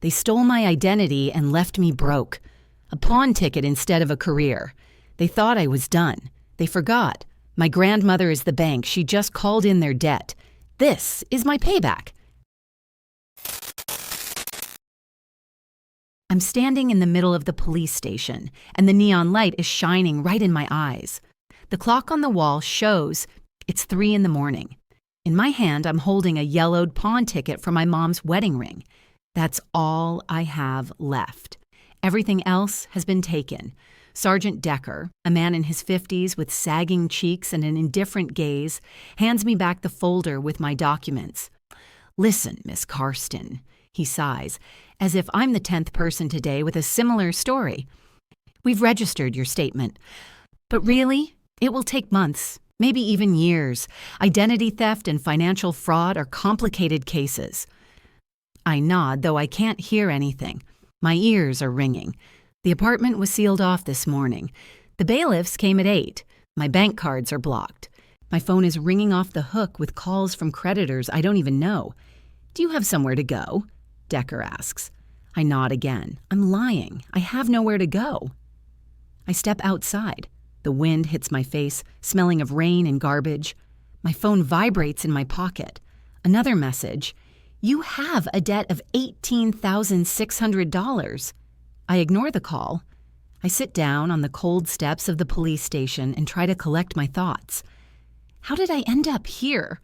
They stole my identity and left me broke. A pawn ticket instead of a career. They thought I was done. They forgot. My grandmother is the bank. She just called in their debt. This is my payback. I'm standing in the middle of the police station, and the neon light is shining right in my eyes. The clock on the wall shows it's 3 a.m. In my hand, I'm holding a yellowed pawn ticket for my mom's wedding ring. That's all I have left. Everything else has been taken. Sergeant Decker, a man in his 50s with sagging cheeks and an indifferent gaze, hands me back the folder with my documents. "Listen, Miss Karsten," he sighs, as if I'm the 10th person today with a similar story. "We've registered your statement. But really, it will take months, maybe even years. Identity theft and financial fraud are complicated cases." I nod, though I can't hear anything. My ears are ringing. The apartment was sealed off this morning. The bailiffs came at 8. My bank cards are blocked. My phone is ringing off the hook with calls from creditors I don't even know. "Do you have somewhere to go?" Decker asks. I nod again. I'm lying. I have nowhere to go. I step outside. The wind hits my face, smelling of rain and garbage. My phone vibrates in my pocket. Another message. "You have a debt of $18,600. I ignore the call. I sit down on the cold steps of the police station and try to collect my thoughts. How did I end up here?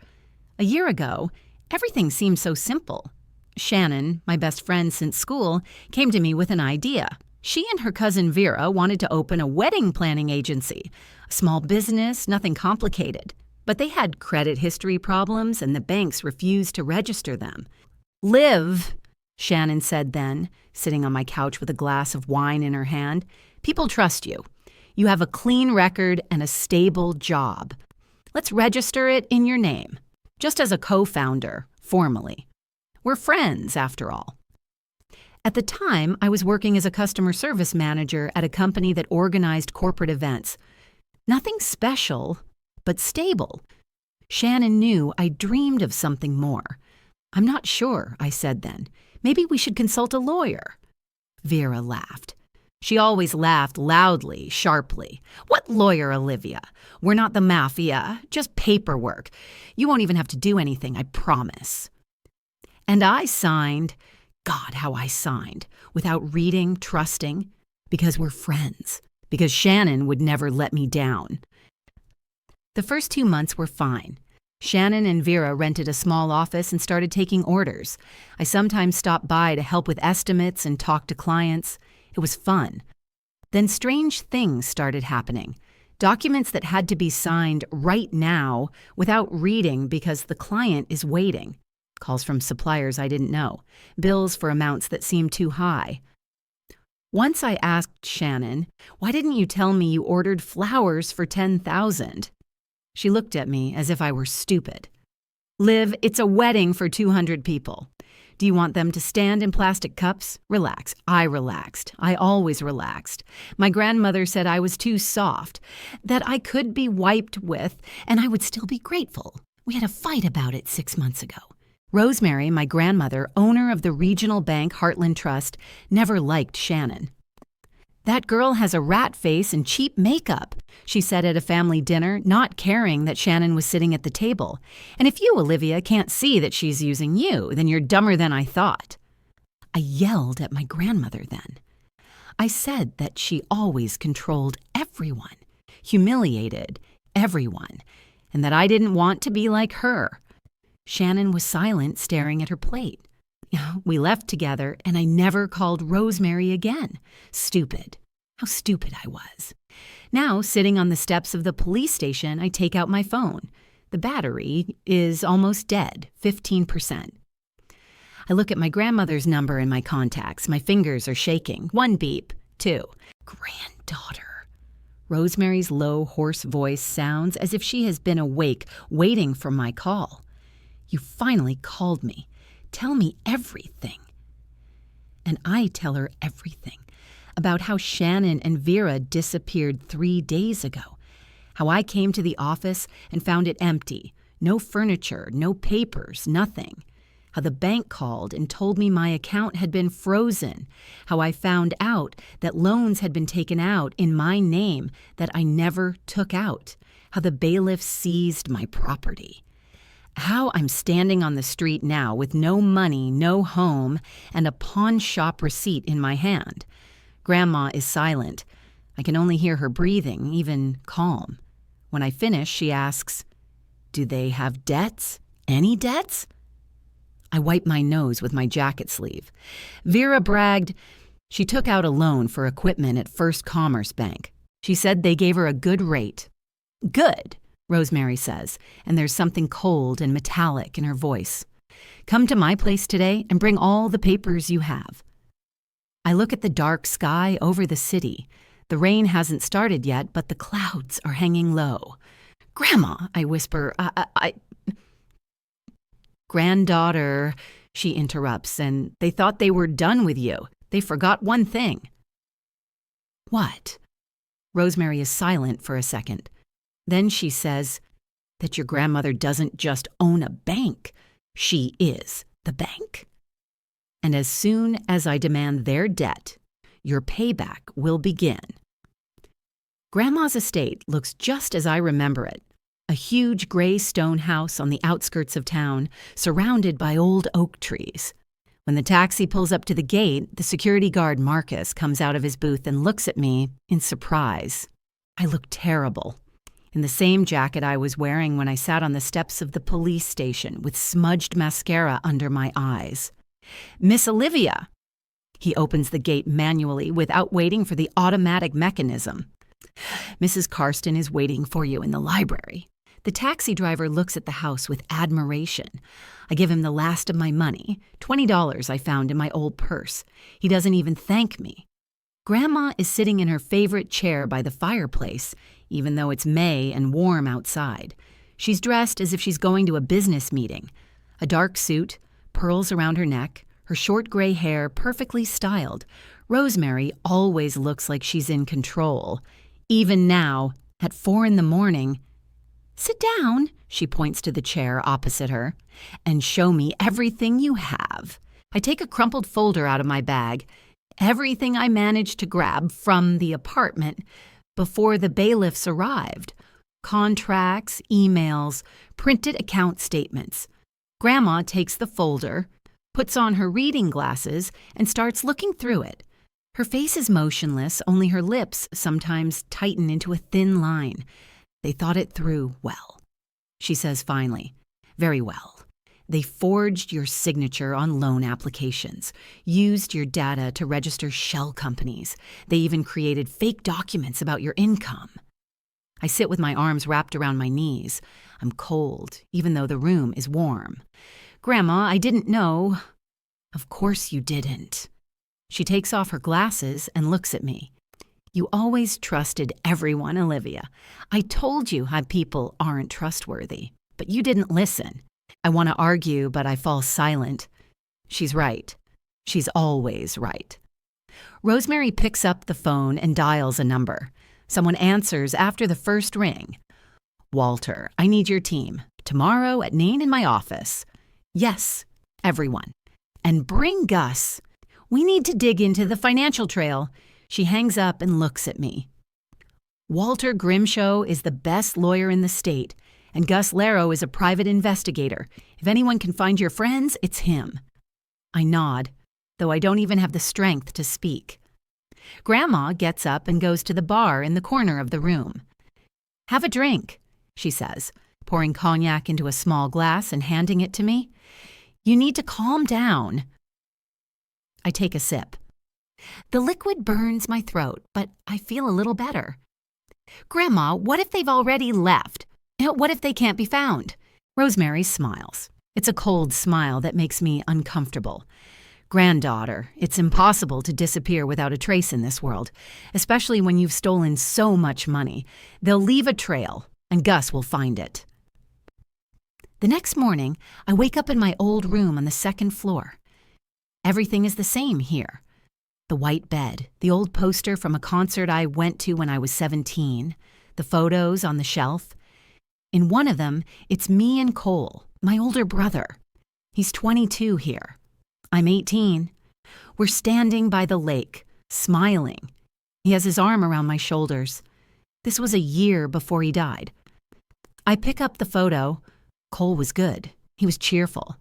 A year ago, everything seemed so simple. Shannon, my best friend since school, came to me with an idea. She and her cousin Vera wanted to open a wedding planning agency. A small business, nothing complicated. But they had credit history problems and the banks refused to register them. "Liv," Shannon said then, sitting on my couch with a glass of wine in her hand, "people trust you. You have a clean record and a stable job. Let's register it in your name, just as a co-founder, formally. We're friends, after all." At the time, I was working as a customer service manager at a company that organized corporate events. Nothing special, but stable. Shannon knew I dreamed of something more. "I'm not sure," I said then. "Maybe we should consult a lawyer." Vera laughed. She always laughed loudly, sharply. "What lawyer, Olivia? We're not the mafia, just paperwork. You won't even have to do anything, I promise." And I signed, God, how I signed, without reading, trusting, because we're friends, because Shannon would never let me down. The first 2 months were fine. Shannon and Vera rented a small office and started taking orders. I sometimes stopped by to help with estimates and talk to clients. It was fun. Then strange things started happening. Documents that had to be signed right now without reading because the client is waiting. Calls from suppliers I didn't know. Bills for amounts that seemed too high. Once I asked Shannon, "Why didn't you tell me you ordered flowers for $10,000? She looked at me as if I were stupid. "Liv, it's a wedding for 200 people. Do you want them to stand in plastic cups? Relax." I relaxed. I always relaxed. My grandmother said I was too soft, that I could be wiped with, and I would still be grateful. We had a fight about it 6 months ago. Rosemary, my grandmother, owner of the regional bank Heartland Trust, never liked Shannon. "That girl has a rat face and cheap makeup," she said at a family dinner, not caring that Shannon was sitting at the table. "And if you, Olivia, can't see that she's using you, then you're dumber than I thought." I yelled at my grandmother then. I said that she always controlled everyone, humiliated everyone, and that I didn't want to be like her. Shannon was silent, staring at her plate. We left together, and I never called Rosemary again. Stupid. How stupid I was. Now, sitting on the steps of the police station, I take out my phone. The battery is almost dead, 15%. I look at my grandmother's number in my contacts. My fingers are shaking. 1 beep, 2. Granddaughter. Rosemary's low, hoarse voice sounds as if she has been awake, waiting for my call. "You finally called me. Tell me everything." And I tell her everything about how Shannon and Vera disappeared 3 days ago, how I came to the office and found it empty, no furniture, no papers, nothing, how the bank called and told me my account had been frozen, how I found out that loans had been taken out in my name that I never took out, how the bailiff seized my property. How I'm standing on the street now with no money, no home, and a pawn shop receipt in my hand. Grandma is silent. I can only hear her breathing, even calm. When I finish, she asks, "Do they have debts? Any debts?" I wipe my nose with my jacket sleeve. Vera bragged she took out a loan for equipment at First Commerce Bank. She said they gave her a good rate. "Good," Rosemary says, and there's something cold and metallic in her voice. "Come to my place today and bring all the papers you have." I look at the dark sky over the city. The rain hasn't started yet, but the clouds are hanging low. "Grandma," I whisper, I... "Granddaughter," she interrupts, "and they thought they were done with you. They forgot one thing." "What?" Rosemary is silent for a second. Then she says that your grandmother doesn't just own a bank. She is the bank. And as soon as I demand their debt, your payback will begin. Grandma's estate looks just as I remember it. A huge gray stone house on the outskirts of town, surrounded by old oak trees. When the taxi pulls up to the gate, the security guard Marcus comes out of his booth and looks at me in surprise. I look terrible. In the same jacket I was wearing when I sat on the steps of the police station with smudged mascara under my eyes. "Miss Olivia!" He opens the gate manually without waiting for the automatic mechanism. "Mrs. Karsten is waiting for you in the library." The taxi driver looks at the house with admiration. I give him the last of my money, $20 I found in my old purse. He doesn't even thank me. Grandma is sitting in her favorite chair by the fireplace, even though it's May and warm outside. She's dressed as if she's going to a business meeting. A dark suit, pearls around her neck, her short gray hair perfectly styled. Rosemary always looks like she's in control. Even now, at 4 a.m, "Sit down," she points to the chair opposite her, "and show me everything you have." I take a crumpled folder out of my bag, everything I managed to grab from the apartment before the bailiffs arrived. Contracts, emails, printed account statements. Grandma takes the folder, puts on her reading glasses, and starts looking through it. Her face is motionless, only her lips sometimes tighten into a thin line. They thought it through well. She says finally, "Very well. They forged your signature on loan applications, used your data to register shell companies. They even created fake documents about your income." I sit with my arms wrapped around my knees. I'm cold, even though the room is warm. "Grandma, I didn't know." "Of course you didn't." She takes off her glasses and looks at me. "You always trusted everyone, Olivia. I told you how people aren't trustworthy, but you didn't listen." I want to argue, but I fall silent. She's right. She's always right. Rosemary picks up the phone and dials a number. Someone answers after the first ring. "Walter, I need your team. Tomorrow at 9 in my office." "Yes, everyone. And bring Gus. We need to dig into the financial trail." She hangs up and looks at me. "Walter Grimshaw is the best lawyer in the state, and Gus Laro is a private investigator. If anyone can find your friends, it's him." I nod, though I don't even have the strength to speak. Grandma gets up and goes to the bar in the corner of the room. "Have a drink," she says, pouring cognac into a small glass and handing it to me. "You need to calm down." I take a sip. The liquid burns my throat, but I feel a little better. "Grandma, what if they've already left? What if they can't be found?" Rosemary smiles. It's a cold smile that makes me uncomfortable. "Granddaughter, it's impossible to disappear without a trace in this world, especially when you've stolen so much money. They'll leave a trail, and Gus will find it." The next morning, I wake up in my old room on the second floor. Everything is the same here. The white bed, the old poster from a concert I went to when I was 17, the photos on the shelf. In one of them, it's me and Cole, my older brother. He's 22 here. I'm 18. We're standing by the lake, smiling. He has his arm around my shoulders. This was a year before he died. I pick up the photo. Cole was good. He was cheerful.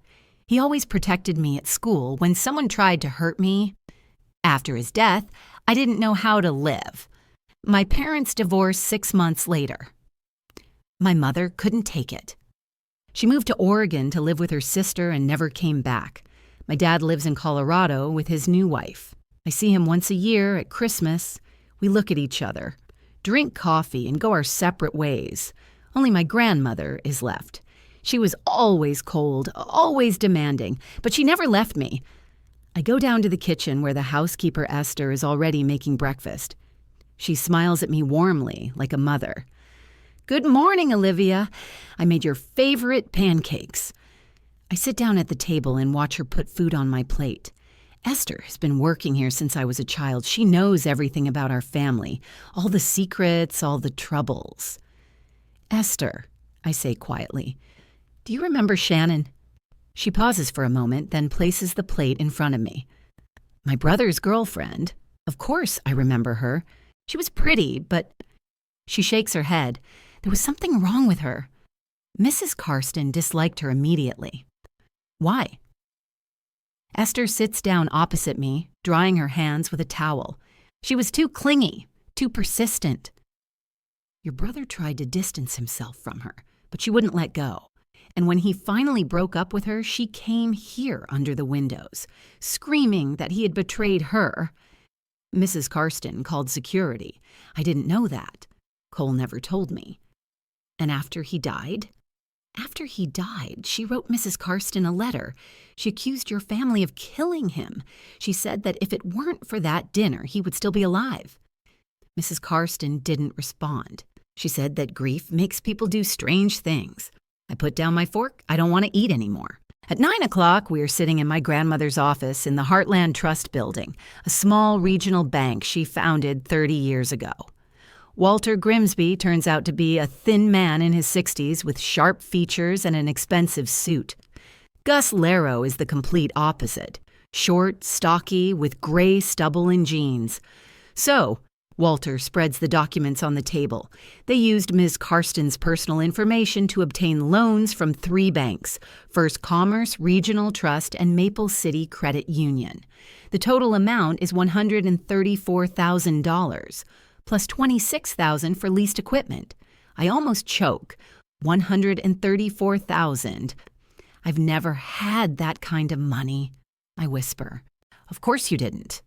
He always protected me at school when someone tried to hurt me. After his death, I didn't know how to live. My parents divorced 6 months later. My mother couldn't take it. She moved to Oregon to live with her sister and never came back. My dad lives in Colorado with his new wife. I see him once a year at Christmas. We look at each other, drink coffee, and go our separate ways. Only my grandmother is left. She was always cold, always demanding, but she never left me. I go down to the kitchen where the housekeeper Esther is already making breakfast. She smiles at me warmly, like a mother. "Good morning, Olivia. I made your favorite pancakes." I sit down at the table and watch her put food on my plate. Esther has been working here since I was a child. She knows everything about our family, all the secrets, all the troubles. "Esther," I say quietly, "do you remember Shannon?" She pauses for a moment, then places the plate in front of me. "My brother's girlfriend. Of course I remember her. She was pretty, but..." She shakes her head. There was something wrong with her. Mrs. Karsten disliked her immediately. Why? Esther sits down opposite me, drying her hands with a towel. She was too clingy, too persistent. Your brother tried to distance himself from her, but she wouldn't let go. And when he finally broke up with her, she came here under the windows, screaming that he had betrayed her. Mrs. Karsten called security. I didn't know that. Cole never told me. And after he died? After he died, she wrote Mrs. Karsten a letter. She accused your family of killing him. She said that if it weren't for that dinner, he would still be alive. Mrs. Karsten didn't respond. She said that grief makes people do strange things. I put down my fork. I don't want to eat anymore. At 9 o'clock, we are sitting in my grandmother's office in the Heartland Trust Building, a small regional bank she founded 30 years ago. Walter Grimsby turns out to be a thin man in his 60s with sharp features and an expensive suit. Gus Laro is the complete opposite, short, stocky, with gray stubble and jeans. So, Walter spreads the documents on the table. They used Ms. Karsten's personal information to obtain loans from 3 banks, First Commerce, Regional Trust, and Maple City Credit Union. The total amount is $134,000, plus $26,000 for leased equipment. I almost choke. $134,000. I've never had that kind of money, I whisper. Of course you didn't.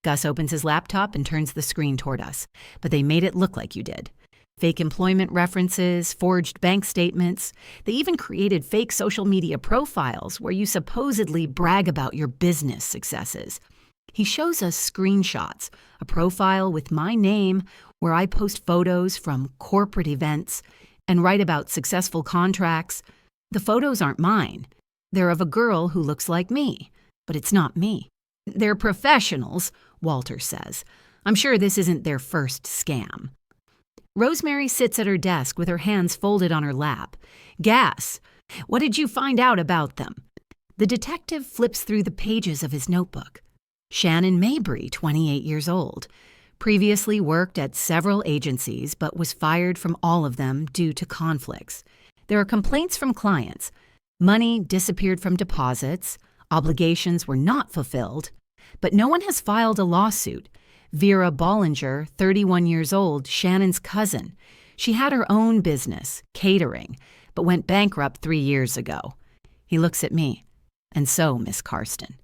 Gus opens his laptop and turns the screen toward us, but they made it look like you did. Fake employment references, forged bank statements. They even created fake social media profiles where you supposedly brag about your business successes. He shows us screenshots, a profile with my name where I post photos from corporate events and write about successful contracts. The photos aren't mine. They're of a girl who looks like me, but it's not me. They're professionals, Walter says. I'm sure this isn't their first scam. Rosemary sits at her desk with her hands folded on her lap. Gas. What did you find out about them? The detective flips through the pages of his notebook. Shannon Mabry, 28 years old. Previously worked at several agencies, but was fired from all of them due to conflicts. There are complaints from clients. Money disappeared from deposits. Obligations were not fulfilled. But no one has filed a lawsuit. Vera Bollinger, 31 years old, Shannon's cousin. She had her own business, catering, but went bankrupt 3 years ago. He looks at me. And so, Miss Karsten.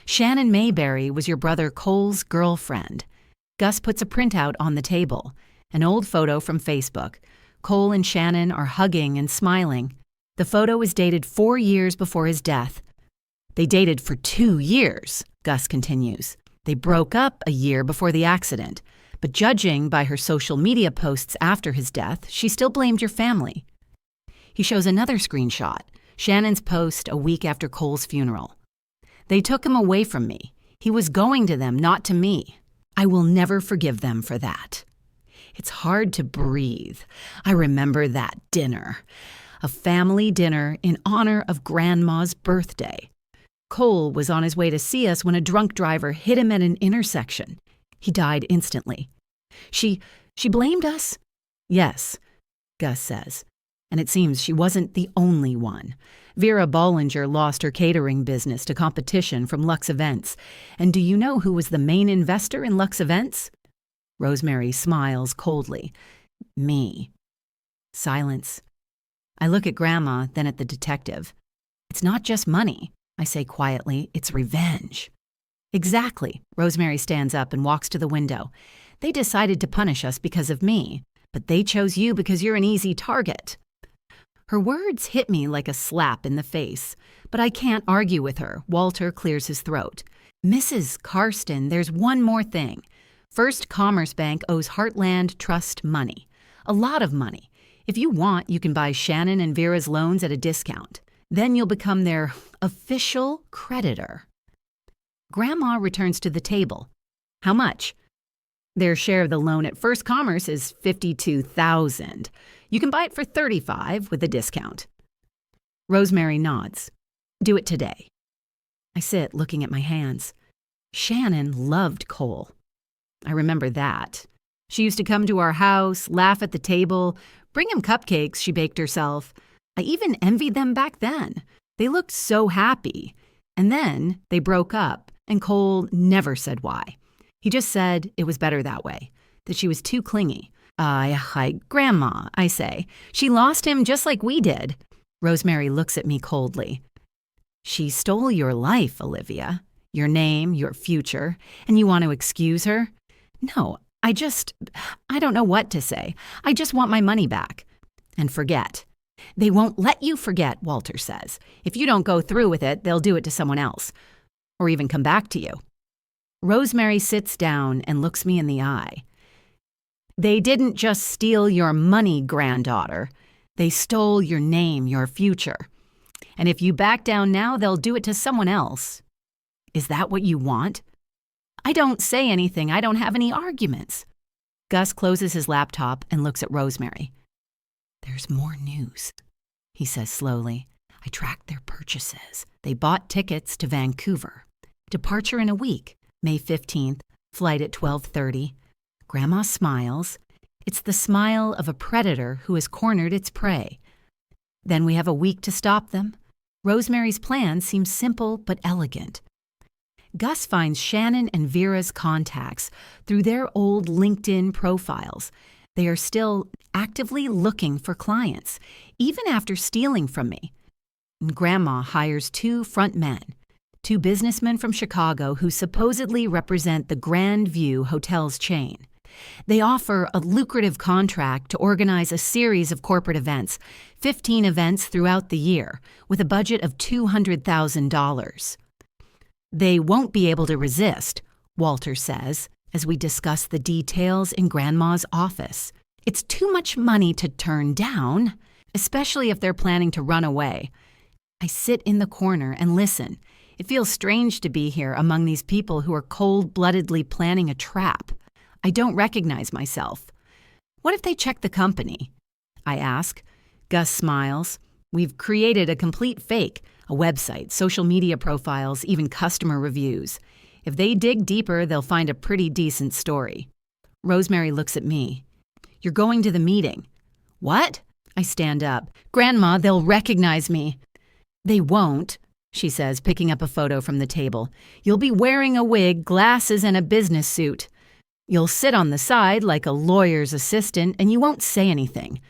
Shannon Mayberry was your brother Cole's girlfriend. Gus puts a printout on the table, an old photo from Facebook. Cole and Shannon are hugging and smiling. The photo is dated 4 years before his death. They dated for 2 years, Gus continues. They broke up a year before the accident, but judging by her social media posts after his death, she still blamed your family. He shows another screenshot, Shannon's post a week after Cole's funeral. They took him away from me. He was going to them, not to me. I will never forgive them for that. It's hard to breathe. I remember that dinner. a family dinner in honor of Grandma's birthday. Cole was on his way to see us when a drunk driver hit him at an intersection. He died instantly. She blamed us? Yes, Gus says. And it seems she wasn't the only one. Vera Bollinger lost her catering business to competition from Lux Events. And do you know who was the main investor in Lux Events? Rosemary smiles coldly. Me. Silence. I look at Grandma, then at the detective. It's not just money, I say quietly. It's revenge. Exactly. Rosemary stands up and walks to the window. They decided to punish us because of me, but they chose you because you're an easy target. Her words hit me like a slap in the face, but I can't argue with her. Walter clears his throat. Mrs. Karsten, there's one more thing. First Commerce Bank owes Heartland Trust money. A lot of money. If you want, you can buy Shannon and Vera's loans at a discount. Then you'll become their official creditor. Grandma returns to the table. How much? Their share of the loan at First Commerce is $52,000. You can buy it for $35,000 with a discount. Rosemary nods. Do it today. I sit looking at my hands. Shannon loved Cole. I remember that. She used to come to our house, laugh at the table, bring him cupcakes she baked herself. I even envied them back then. They looked so happy. And then they broke up, and Cole never said why. He just said it was better that way, that she was too clingy. Grandma, I say. She lost him just like we did. Rosemary looks at me coldly. She stole your life, Olivia. Your name, your future, and you want to excuse her? No, I don't know what to say. I just want my money back. And forget. They won't let you forget, Walter says. If you don't go through with it, they'll do it to someone else. Or even come back to you. Rosemary sits down and looks me in the eye. They didn't just steal your money, granddaughter. They stole your name, your future. And if you back down now, they'll do it to someone else. Is that what you want? I don't say anything. I don't have any arguments. Gus closes his laptop and looks at Rosemary. There's more news, he says slowly. I tracked their purchases. They bought tickets to Vancouver. Departure in a week. May 15th, flight at 12:30. Grandma smiles. It's the smile of a predator who has cornered its prey. Then we have a week to stop them. Rosemary's plan seems simple but elegant. Gus finds Shannon and Vera's contacts through their old LinkedIn profiles. They are still actively looking for clients, even after stealing from me. And Grandma hires 2 front men. 2 businessmen from Chicago who supposedly represent the Grand View Hotels chain. They offer a lucrative contract to organize a series of corporate events, 15 events throughout the year, with a budget of $200,000. They won't be able to resist, Walter says, as we discuss the details in Grandma's office. It's too much money to turn down, especially if they're planning to run away. I sit in the corner and listen. It feels strange to be here among these people who are cold-bloodedly planning a trap. I don't recognize myself. What if they check the company? I ask. Gus smiles. We've created a complete fake, a website, social media profiles, even customer reviews. If they dig deeper, they'll find a pretty decent story. Rosemary looks at me. You're going to the meeting. What? I stand up. Grandma, they'll recognize me. They won't, she says, picking up a photo from the table. You'll be wearing a wig, glasses, and a business suit. You'll sit on the side like a lawyer's assistant, and you won't say anything.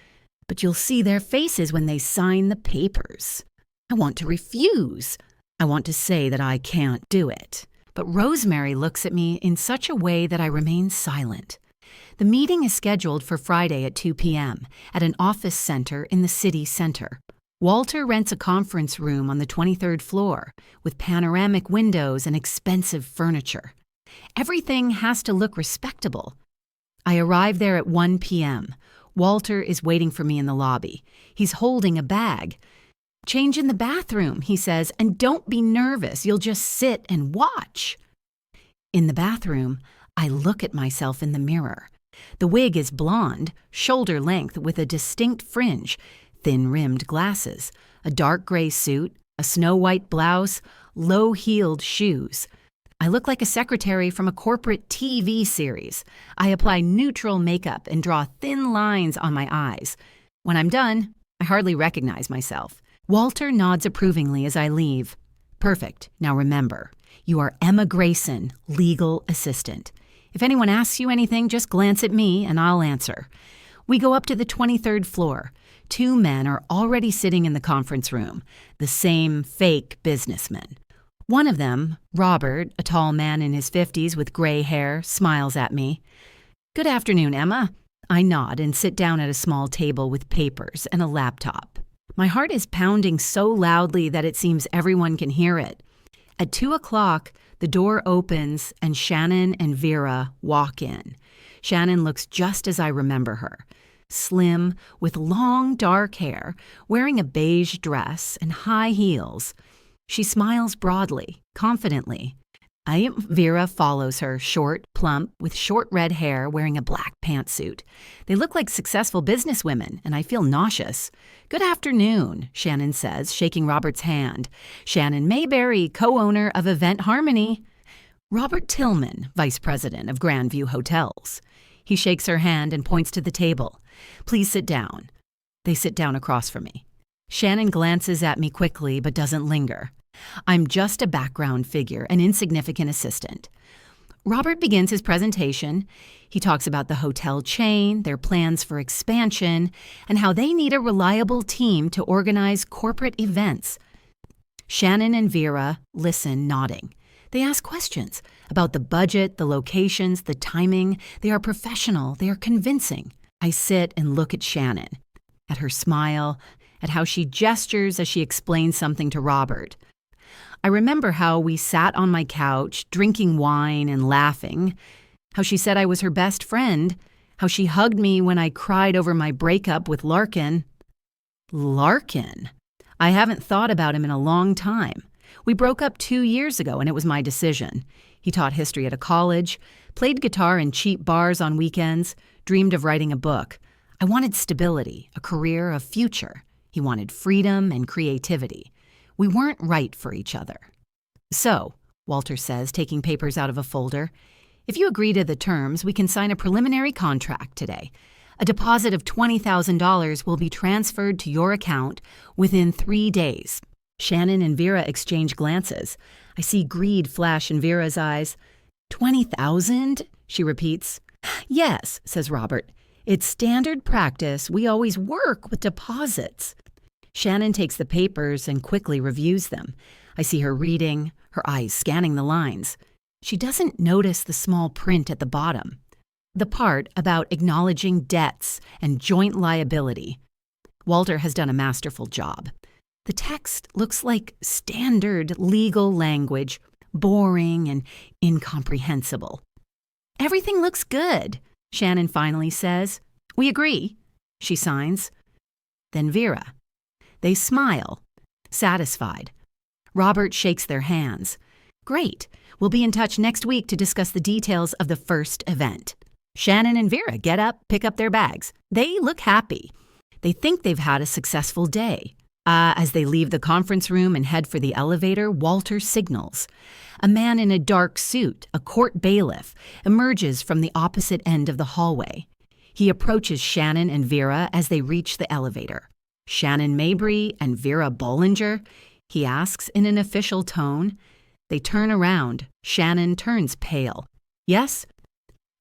But you'll see their faces when they sign the papers. I want to refuse. I want to say that I can't do it. But Rosemary looks at me in such a way that I remain silent. The meeting is scheduled for Friday at 2 p.m. at an office center in the city center. Walter rents a conference room on the 23rd floor with panoramic windows and expensive furniture. Everything has to look respectable. I arrive there at 1 p.m. Walter is waiting for me in the lobby. He's holding a bag. Change in the bathroom, he says, and don't be nervous. You'll just sit and watch. In the bathroom, I look at myself in the mirror. The wig is blonde, shoulder length with a distinct fringe, thin-rimmed glasses, a dark gray suit, a snow-white blouse, low-heeled shoes. I look like a secretary from a corporate TV series. I apply neutral makeup and draw thin lines on my eyes. When I'm done, I hardly recognize myself. Walter nods approvingly as I leave. Perfect. Now remember, you are Emma Grayson, legal assistant. If anyone asks you anything, just glance at me and I'll answer. We go up to the 23rd floor. 2 men are already sitting in the conference room, the same fake businessmen. One of them, Robert, a tall man in his 50s with gray hair, smiles at me. Good afternoon, Emma. I nod and sit down at a small table with papers and a laptop. My heart is pounding so loudly that it seems everyone can hear it. At 2 o'clock, the door opens and Shannon and Vera walk in. Shannon looks just as I remember her. Slim, with long dark hair, wearing a beige dress and high heels. She smiles broadly, confidently. Vera follows her, short, plump, with short red hair, wearing a black pantsuit. They look like successful businesswomen, and I feel nauseous. Good afternoon, Shannon says, shaking Robert's hand. Shannon Mayberry, co-owner of Event Harmony. Robert Tillman, vice president of Grandview Hotels. He shakes her hand and points to the table. Please sit down. They sit down across from me. Shannon glances at me quickly but doesn't linger. I'm just a background figure, an insignificant assistant. Robert begins his presentation. He talks about the hotel chain, their plans for expansion, and how they need a reliable team to organize corporate events. Shannon and Vera listen, nodding. They ask questions about the budget, the locations, the timing. They are professional. They are convincing. I sit and look at Shannon, at her smile, at how she gestures as she explains something to Robert. I remember how we sat on my couch, drinking wine and laughing, how she said I was her best friend, how she hugged me when I cried over my breakup with Larkin. Larkin? I haven't thought about him in a long time. We broke up 2 years ago, and it was my decision. He taught history at a college, played guitar in cheap bars on weekends, dreamed of writing a book. I wanted stability, a career, a future. He wanted freedom and creativity. We weren't right for each other. So, Walter says, taking papers out of a folder, if you agree to the terms, we can sign a preliminary contract today. A deposit of $20,000 will be transferred to your account within 3 days. Shannon and Vera exchange glances. I see greed flash in Vera's eyes. 20,000? She repeats. Yes, says Robert. It's standard practice. We always work with deposits. Shannon takes the papers and quickly reviews them. I see her reading, her eyes scanning the lines. She doesn't notice the small print at the bottom. The part about acknowledging debts and joint liability. Walter has done a masterful job. The text looks like standard legal language, boring and incomprehensible. Everything looks good, Shannon finally says. We agree, she signs. Then Vera. They smile, satisfied. Robert shakes their hands. Great. We'll be in touch next week to discuss the details of the first event. Shannon and Vera get up, pick up their bags. They look happy. They think they've had a successful day. As they leave the conference room and head for the elevator, Walter signals. A man in a dark suit, a court bailiff, emerges from the opposite end of the hallway. He approaches Shannon and Vera as they reach the elevator. Shannon Mabry and Vera Bollinger? He asks in an official tone. They turn around. Shannon turns pale. Yes?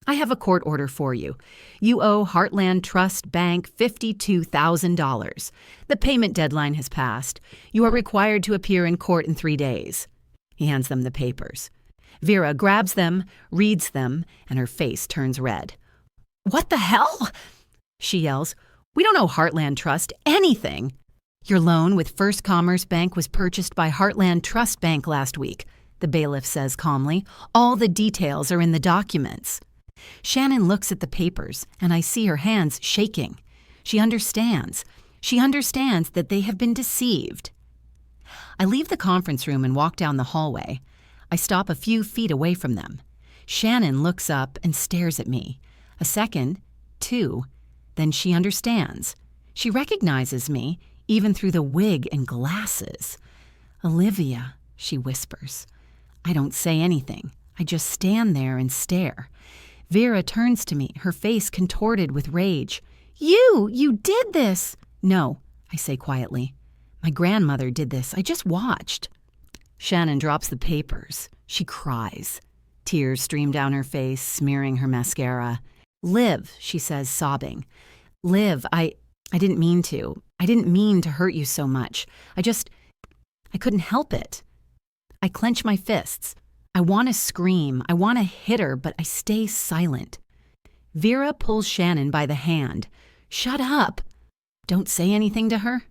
I have a court order for you. You owe Heartland Trust Bank $52,000. The payment deadline has passed. You are required to appear in court in 3 days. He hands them the papers. Vera grabs them, reads them, and her face turns red. What the hell? She yells. We don't owe Heartland Trust anything. Your loan with First Commerce Bank was purchased by Heartland Trust Bank last week, the bailiff says calmly. All the details are in the documents. Shannon looks at the papers, and I see her hands shaking. She understands. She understands that they have been deceived. I leave the conference room and walk down the hallway. I stop a few feet away from them. Shannon looks up and stares at me. A second, 2. Then she understands. She recognizes me, even through the wig and glasses. "Olivia," she whispers. I don't say anything. I just stand there and stare. Vera turns to me, her face contorted with rage. You did this!" "No," I say quietly. "My grandmother did this. I just watched." Shannon drops the papers. She cries. Tears stream down her face, smearing her mascara. "Liv," she says, sobbing. "Liv, I didn't mean to. I didn't mean to hurt you so much. I couldn't help it." I clench my fists. I want to scream. I want to hit her, but I stay silent. Vera pulls Shannon by the hand. "Shut up. Don't say anything to her."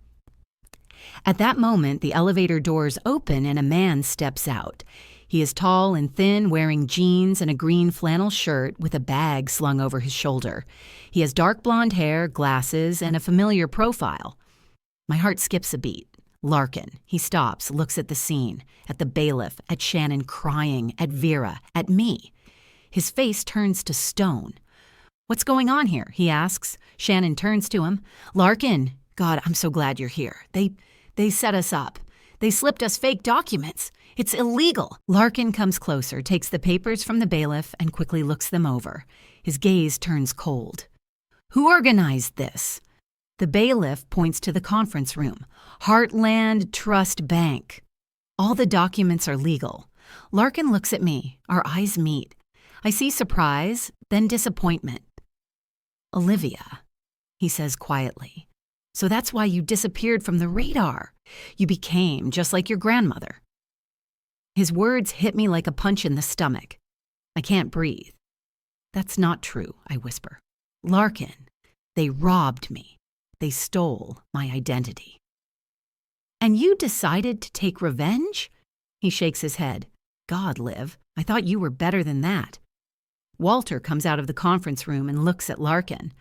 At that moment, the elevator doors open and a man steps out. He is tall and thin, wearing jeans and a green flannel shirt with a bag slung over his shoulder. He has dark blonde hair, glasses, and a familiar profile. My heart skips a beat. Larkin. He stops, looks at the scene, at the bailiff, at Shannon crying, at Vera, at me. His face turns to stone. "What's going on here?" he asks. Shannon turns to him. "Larkin, God, I'm so glad you're here. They set us up. They slipped us fake documents. It's illegal." Larkin comes closer, takes the papers from the bailiff, and quickly looks them over. His gaze turns cold. "Who organized this?" The bailiff points to the conference room. "Heartland Trust Bank." All the documents are legal. Larkin looks at me. Our eyes meet. I see surprise, then disappointment. "Olivia," he says quietly. "So that's why you disappeared from the radar. You became just like your grandmother." His words hit me like a punch in the stomach. I can't breathe. "That's not true," I whisper. "Larkin, they robbed me. They stole my identity." "And you decided to take revenge?" He shakes his head. "God, Liv, I thought you were better than that." Walter comes out of the conference room and looks at Larkin.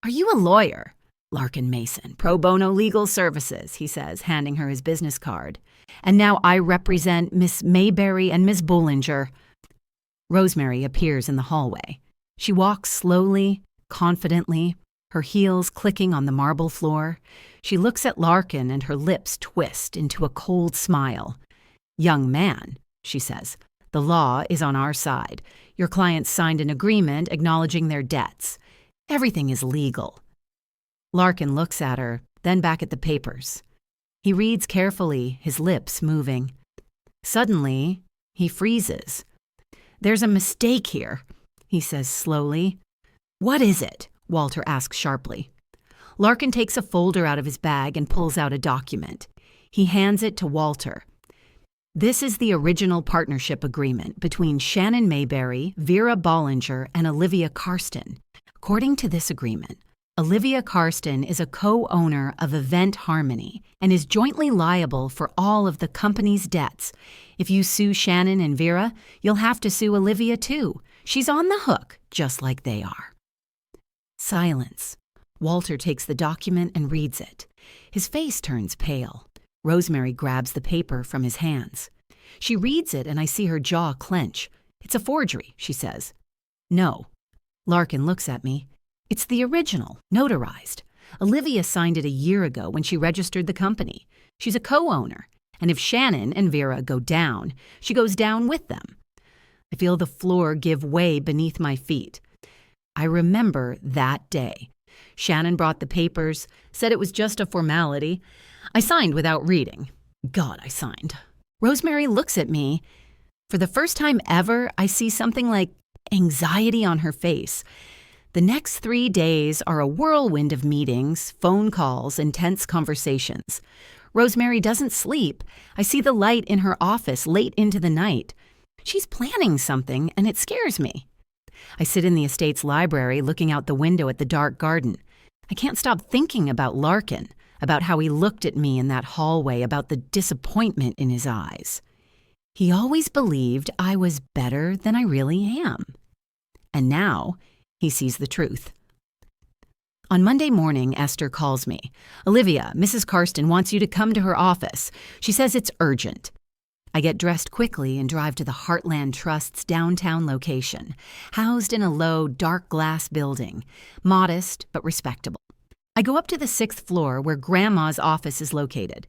"Are you a lawyer?" "Larkin Mason, pro bono legal services," he says, handing her his business card. "And now I represent Miss Mayberry and Miss Bollinger." Rosemary appears in the hallway. She walks slowly, confidently, her heels clicking on the marble floor. She looks at Larkin and her lips twist into a cold smile. "Young man," she says, "the law is on our side. Your clients signed an agreement acknowledging their debts. Everything is legal." Larkin looks at her, then back at the papers. He reads carefully, his lips moving. Suddenly, he freezes. "There's a mistake here," he says slowly. "What is it?" Walter asks sharply. Larkin takes a folder out of his bag and pulls out a document. He hands it to Walter. "This is the original partnership agreement between Shannon Mayberry, Vera Bollinger, and Olivia Karsten. According to this agreement, Olivia Karsten is a co-owner of Event Harmony and is jointly liable for all of the company's debts. If you sue Shannon and Vera, you'll have to sue Olivia too. She's on the hook, just like they are." Silence. Walter takes the document and reads it. His face turns pale. Rosemary grabs the paper from his hands. She reads it and I see her jaw clench. "It's a forgery," she says. "No." Larkin looks at me. "It's the original, notarized. Olivia signed it a year ago when she registered the company. She's a co-owner, and if Shannon and Vera go down, she goes down with them." I feel the floor give way beneath my feet. I remember that day. Shannon brought the papers, said it was just a formality. I signed without reading. God, I signed. Rosemary looks at me. For the first time ever, I see something like anxiety on her face. The next 3 days are a whirlwind of meetings, phone calls, and tense conversations. Rosemary doesn't sleep. I see the light in her office late into the night. She's planning something, and it scares me. I sit in the estate's library looking out the window at the dark garden. I can't stop thinking about Larkin, about how he looked at me in that hallway, about the disappointment in his eyes. He always believed I was better than I really am. And now he sees the truth. On Monday morning, Esther calls me. "Olivia, Mrs. Karsten wants you to come to her office. She says it's urgent." I get dressed quickly and drive to the Heartland Trust's downtown location, housed in a low, dark glass building, modest but respectable. I go up to the 6th floor where Grandma's office is located.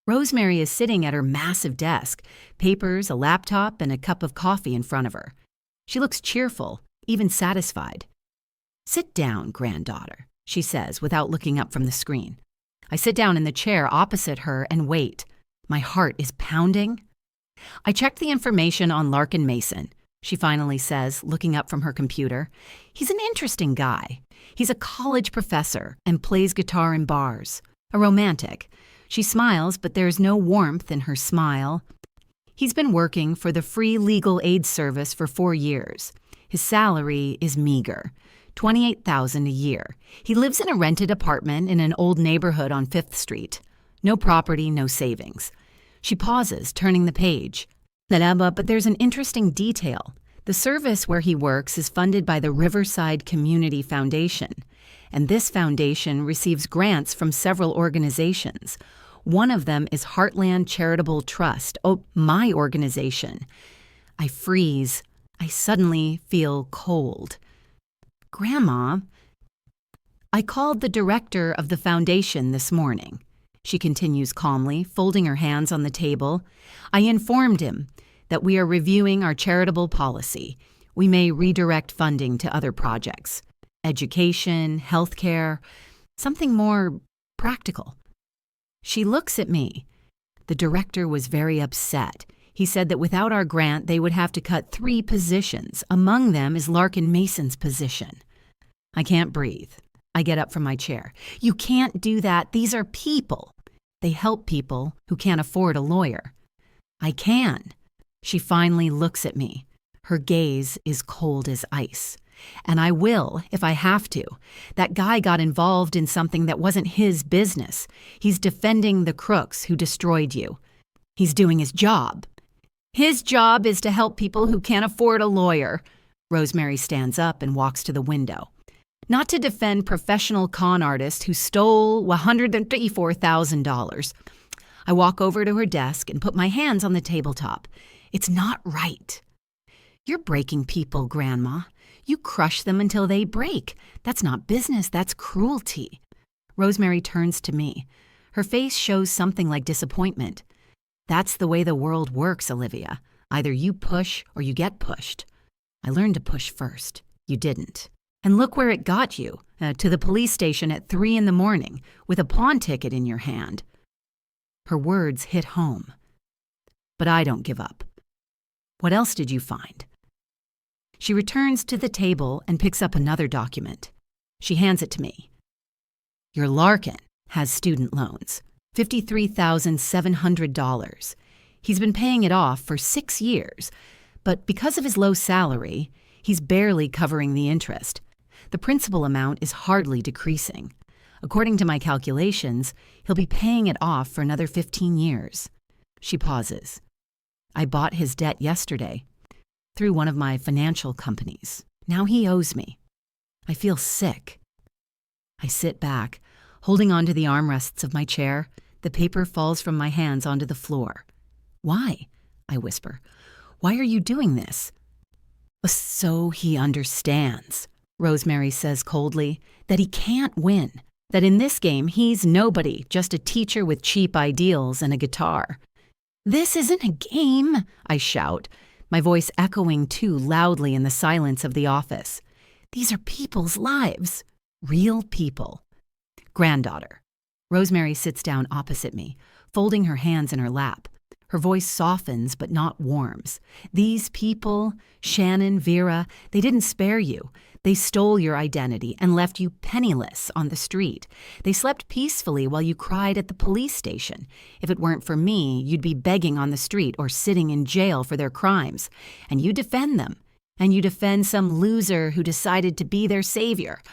Rosemary is sitting at her massive desk, papers, a laptop, and a cup of coffee in front of her. She looks cheerful, even satisfied. "Sit down, granddaughter," she says without looking up from the screen. I sit down in the chair opposite her and wait. My heart is pounding. "I checked the information on Larkin Mason," she finally says, looking up from her computer. "He's an interesting guy. He's a college professor and plays guitar in bars. A romantic." She smiles, but there's no warmth in her smile. "He's been working for the Free Legal Aid Service for 4 years. His salary is meager, $28,000 a year. He lives in a rented apartment in an old neighborhood on 5th Street. No property, no savings." She pauses, turning the page. But there's an interesting detail. The service where he works is funded by the Riverside Community Foundation, and this foundation receives grants from several organizations. One of them is Heartland Charitable Trust, my organization. I freeze. I suddenly feel cold. "Grandma, I called the director of the foundation this morning," she continues calmly, folding her hands on the table. "I informed him that we are reviewing our charitable policy. We may redirect funding to other projects. Education, healthcare, something more practical." She looks at me. The director was very upset. He said that without our grant, they would have to cut 3 positions. Among them is Larkin Mason's position. I can't breathe. I get up from my chair. "You can't do that. These are people. They help people who can't afford a lawyer." "I can." She finally looks at me. Her gaze is cold as ice. "And I will, if I have to. That guy got involved in something that wasn't his business. He's defending the crooks who destroyed you. He's doing his job." "His job is to help people who can't afford a lawyer." Rosemary stands up and walks to the window. "Not to defend professional con artists who stole $134,000. I walk over to her desk and put my hands on the tabletop. "It's not right." "You're breaking people, Grandma. You crush them until they break. That's not business, that's cruelty." Rosemary turns to me. Her face shows something like disappointment. "That's the way the world works, Olivia. Either you push or you get pushed. I learned to push first. You didn't. And look where it got you, to the police station at 3 in the morning, with a pawn ticket in your hand." Her words hit home. But I don't give up. "What else did you find?" She returns to the table and picks up another document. She hands it to me. "Your Larkin has student loans, $53,700. He's been paying it off for 6 years, but because of his low salary, he's barely covering the interest. The principal amount is hardly decreasing. According to my calculations, he'll be paying it off for another 15 years. She pauses. "I bought his debt yesterday, through one of my financial companies. Now he owes me. I feel sick." I sit back, holding onto the armrests of my chair. The paper falls from my hands onto the floor. "Why?" I whisper. "Why are you doing this?" "So he understands," Rosemary says coldly, "that he can't win. That in this game he's nobody, just a teacher with cheap ideals and a guitar." "This isn't a game," I shout, my voice echoing too loudly in the silence of the office. "These are people's lives. Real people." "Granddaughter." Rosemary sits down opposite me, folding her hands in her lap. Her voice softens but not warms. "These people, Shannon, Vera, they didn't spare you. They stole your identity and left you penniless on the street. They slept peacefully while you cried at the police station. If it weren't for me, you'd be begging on the street or sitting in jail for their crimes. And you defend them. And you defend some loser who decided to be their savior."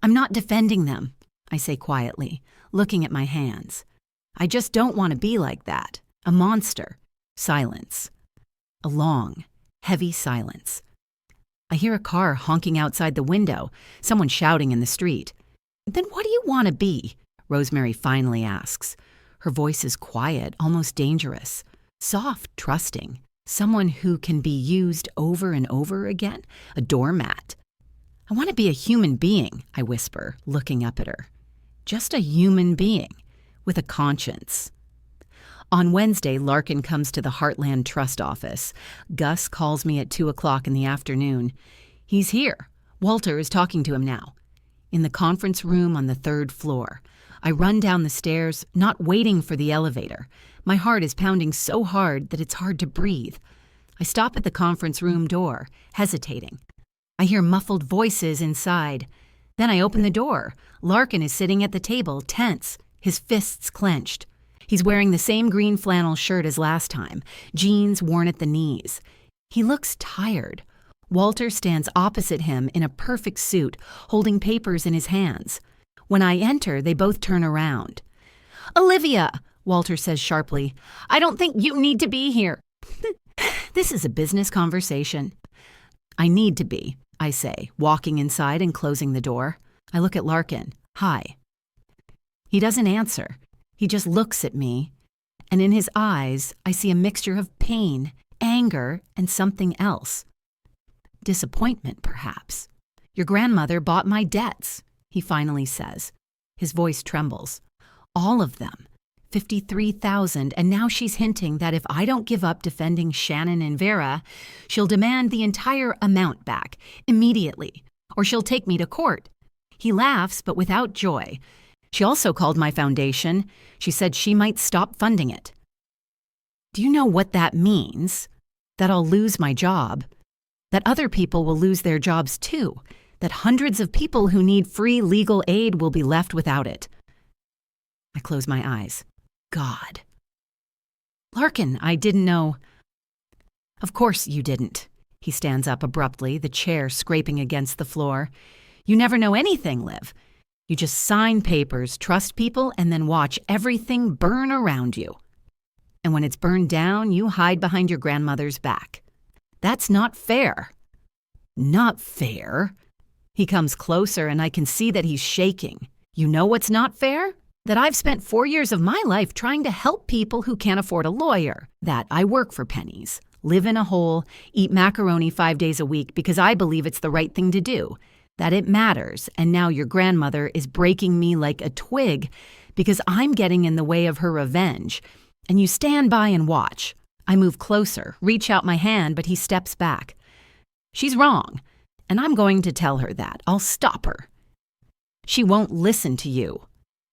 "I'm not defending them," I say quietly, looking at my hands. "I just don't want to be like that. A monster." Silence. A long, heavy silence. I hear a car honking outside the window, someone shouting in the street. "Then what do you want to be?" Rosemary finally asks. Her voice is quiet, almost dangerous. Soft, trusting. Someone who can be used over and over again. A doormat. "I want to be a human being," I whisper, looking up at her. just a human being with a conscience. On Wednesday, Larkin comes to the Heartland Trust office. Gus calls me at 2 o'clock in the afternoon. He's here. Walter is talking to him now. In the conference room on the 3rd floor. I run down the stairs, not waiting for the elevator. My heart is pounding so hard that it's hard to breathe. I stop at the conference room door, hesitating. I hear muffled voices inside. Then I open the door. Larkin is sitting at the table, tense, his fists clenched. He's wearing the same green flannel shirt as last time, jeans worn at the knees. He looks tired. Walter stands opposite him in a perfect suit, holding papers in his hands. When I enter, they both turn around. "Olivia," Walter says sharply, "I don't think you need to be here." This is a business conversation. "I need to be," I say, walking inside and closing the door. I look at Larkin. "Hi." He doesn't answer. He just looks at me, and in his eyes, I see a mixture of pain, anger, and something else. Disappointment, perhaps. "Your grandmother bought my debts," he finally says. His voice trembles. "All of them. 53,000, and now she's hinting that if I don't give up defending Shannon and Vera, she'll demand the entire amount back, immediately, or she'll take me to court." He laughs, but without joy. "She also called my foundation. She said she might stop funding it." "Do you know what that means? That I'll lose my job. That other people will lose their jobs too. That hundreds of people who need free legal aid will be left without it." I close my eyes. God. "Larkin, I didn't know." "Of course you didn't." He stands up abruptly, the chair scraping against the floor. "You never know anything, Liv. You just sign papers, trust people, and then watch everything burn around you. And when it's burned down, you hide behind your grandmother's back. That's not fair." "Not fair?" He comes closer, and I can see that he's shaking. "You know what's not fair? That I've spent 4 years of my life trying to help people who can't afford a lawyer. That I work for pennies, live in a hole, eat macaroni 5 days a week because I believe it's the right thing to do. That it matters, and now your grandmother is breaking me like a twig because I'm getting in the way of her revenge. And you stand by and watch." I move closer, reach out my hand, but he steps back. "She's wrong, and I'm going to tell her that. I'll stop her." "She won't listen to you,"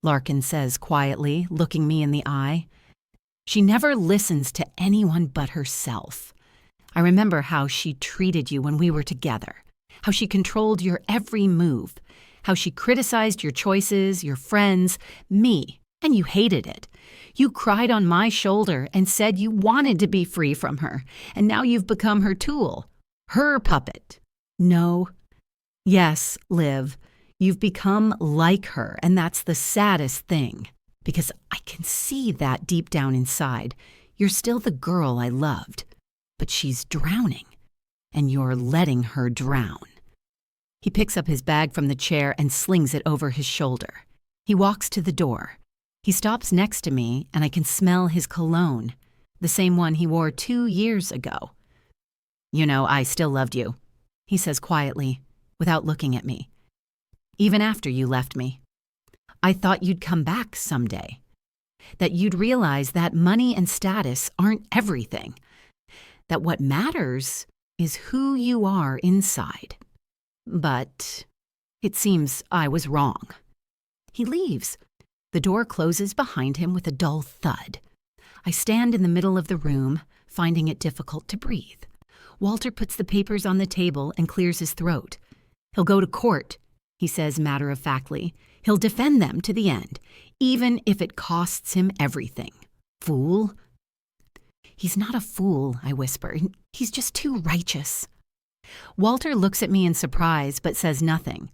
Larkin says quietly, looking me in the eye. "She never listens to anyone but herself. I remember how she treated you when we were together, how she controlled your every move, how she criticized your choices, your friends, me, and you hated it. You cried on my shoulder and said you wanted to be free from her, and now you've become her tool, her puppet. No. Yes, Liv, you've become like her, and that's the saddest thing, because I can see that deep down inside. You're still the girl I loved, but she's drowning, and you're letting her drown." He picks up his bag from the chair and slings it over his shoulder. He walks to the door. He stops next to me, and I can smell his cologne, the same one he wore 2 years ago. "You know, I still loved you," he says quietly, without looking at me. "Even after you left me. I thought you'd come back someday. That you'd realize that money and status aren't everything. That what matters is who you are inside. But it seems I was wrong." He leaves. The door closes behind him with a dull thud. I stand in the middle of the room, finding it difficult to breathe. Walter puts the papers on the table and clears his throat. "He'll go to court," he says matter-of-factly. "He'll defend them to the end, even if it costs him everything. Fool." "He's not a fool," I whisper. "He's just too righteous." Walter looks at me in surprise but says nothing.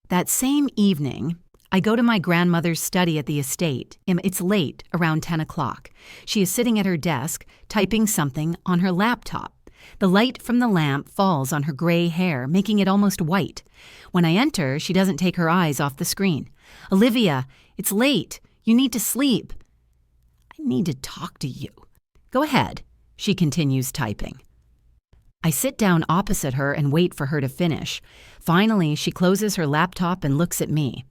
That same evening, I go to my grandmother's study at the estate. It's late, around 10 o'clock. She is sitting at her desk, typing something on her laptop. The light from the lamp falls on her gray hair, making it almost white. When I enter, she doesn't take her eyes off the screen. "Olivia, it's late. You need to sleep." "I need to talk to you." "Go ahead," she continues typing. I sit down opposite her and wait for her to finish. Finally, she closes her laptop and looks at me.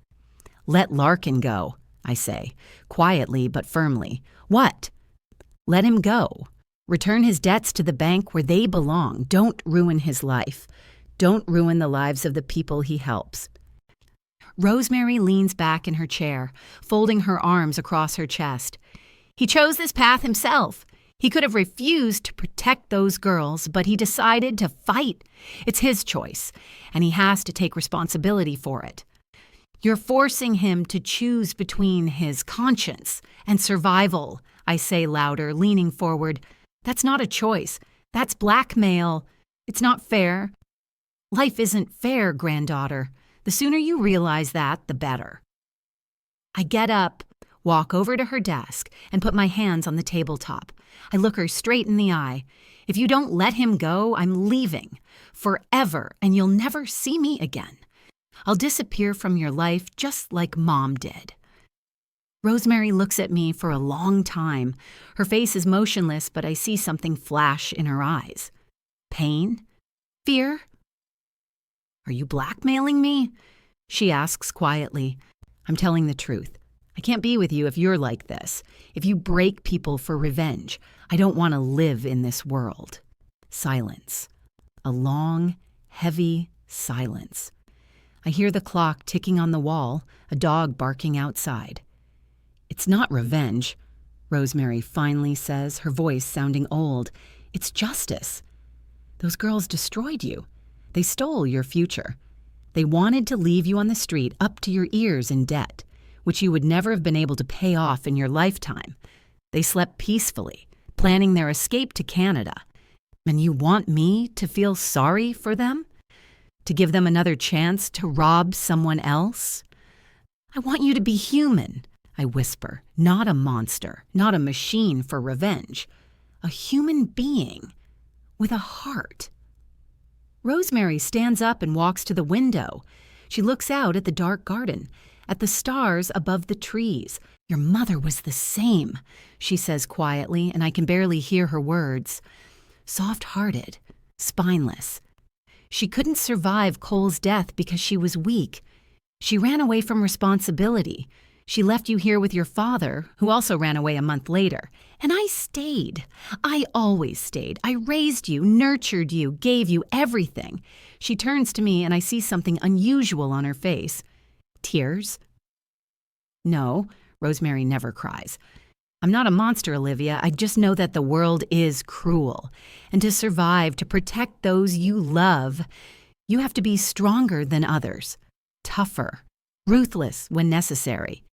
Let Larkin go, I say, quietly but firmly. What? Let him go. Return his debts to the bank where they belong. Don't ruin his life. Don't ruin the lives of the people he helps. Rosemary leans back in her chair, folding her arms across her chest. He chose this path himself. He could have refused to protect those girls, but he decided to fight. It's his choice, and he has to take responsibility for it. You're forcing him to choose between his conscience and survival, I say louder, leaning forward. That's not a choice. That's blackmail. It's not fair. Life isn't fair, granddaughter. The sooner you realize that, the better. I get up, walk over to her desk, and put my hands on the tabletop. I look her straight in the eye. If you don't let him go, I'm leaving. Forever, and you'll never see me again. I'll disappear from your life just like Mom did. Rosemary looks at me for a long time. Her face is motionless, but I see something flash in her eyes. Pain? Fear? Are you blackmailing me? She asks quietly. I'm telling the truth. I can't be with you if you're like this. If you break people for revenge, I don't want to live in this world. Silence. A long, heavy silence. I hear the clock ticking on the wall, a dog barking outside. It's not revenge, Rosemary finally says, her voice sounding old. It's justice. Those girls destroyed you. They stole your future. They wanted to leave you on the street up to your ears in debt, which you would never have been able to pay off in your lifetime. They slept peacefully, planning their escape to Canada. And you want me to feel sorry for them? To give them another chance to rob someone else? I want you to be human, I whisper, not a monster, not a machine for revenge. A human being with a heart. Rosemary stands up and walks to the window. She looks out at the dark garden, at the stars above the trees. Your mother was the same, she says quietly, and I can barely hear her words. Soft-hearted, spineless. She couldn't survive Cole's death because she was weak. She ran away from responsibility. She left you here with your father, who also ran away a month later. And I stayed. I always stayed. I raised you, nurtured you, gave you everything. She turns to me and I see something unusual on her face. Tears? No, Rosemary never cries. I'm not a monster, Olivia. I just know that the world is cruel. And to survive, to protect those you love, you have to be stronger than others, tougher, ruthless when necessary.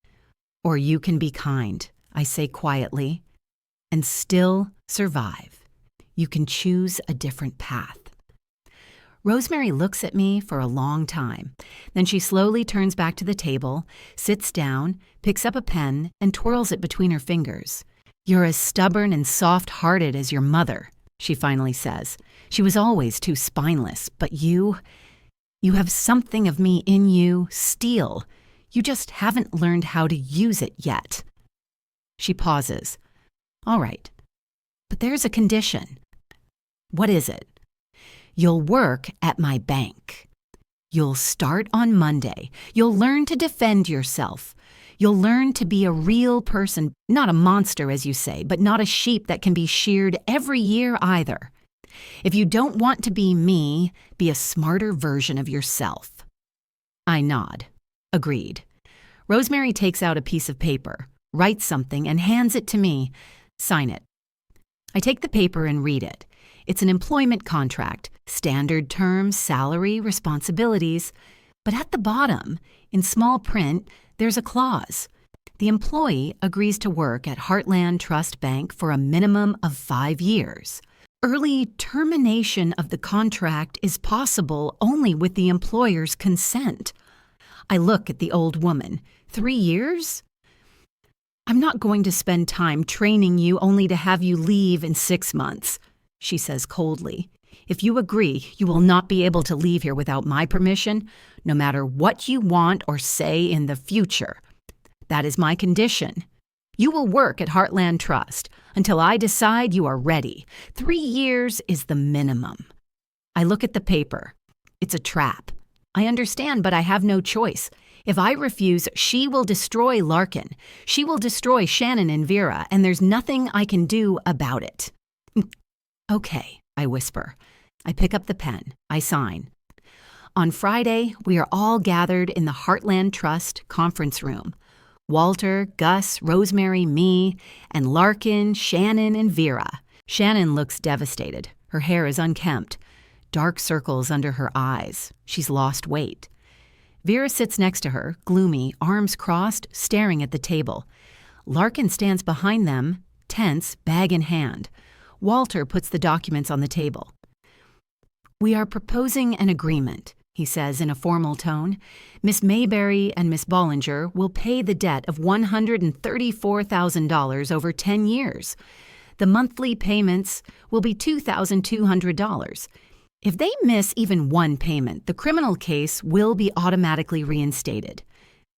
Or you can be kind, I say quietly, and still survive. You can choose a different path. Rosemary looks at me for a long time. Then she slowly turns back to the table, sits down, picks up a pen, and twirls it between her fingers. You're as stubborn and soft-hearted as your mother, she finally says. She was always too spineless, but you have something of me in you, steel. You just haven't learned how to use it yet. She pauses. All right, but there's a condition. What is it? You'll work at my bank. You'll start on Monday. You'll learn to defend yourself. You'll learn to be a real person, not a monster, as you say, but not a sheep that can be sheared every year either. If you don't want to be me, be a smarter version of yourself. I nod. Agreed. Rosemary takes out a piece of paper, writes something, and hands it to me. Sign it. I take the paper and read it. It's an employment contract, standard terms, salary, responsibilities. But at the bottom, in small print, there's a clause. The employee agrees to work at Heartland Trust Bank for a minimum of 5 years. Early termination of the contract is possible only with the employer's consent. I look at the old woman. 3 years? I'm not going to spend time training you only to have you leave in 6 months, she says coldly. If you agree, you will not be able to leave here without my permission, no matter what you want or say in the future. That is my condition. You will work at Heartland Trust until I decide you are ready. 3 years is the minimum. I look at the paper. It's a trap. I understand, but I have no choice. If I refuse, she will destroy Larkin. She will destroy Shannon and Vera, and there's nothing I can do about it. Okay, I whisper. I pick up the pen. I sign. On Friday, we are all gathered in the Heartland Trust conference room. Walter, Gus, Rosemary, me, and Larkin, Shannon, and Vera. Shannon looks devastated. Her hair is unkempt. Dark circles under her eyes. She's lost weight. Vera sits next to her, gloomy, arms crossed, staring at the table. Larkin stands behind them, tense, bag in hand. Walter puts the documents on the table. We are proposing an agreement, he says in a formal tone. Miss Mayberry and Miss Bollinger will pay the debt of $134,000 over 10 years. The monthly payments will be $2,200. If they miss even one payment, the criminal case will be automatically reinstated.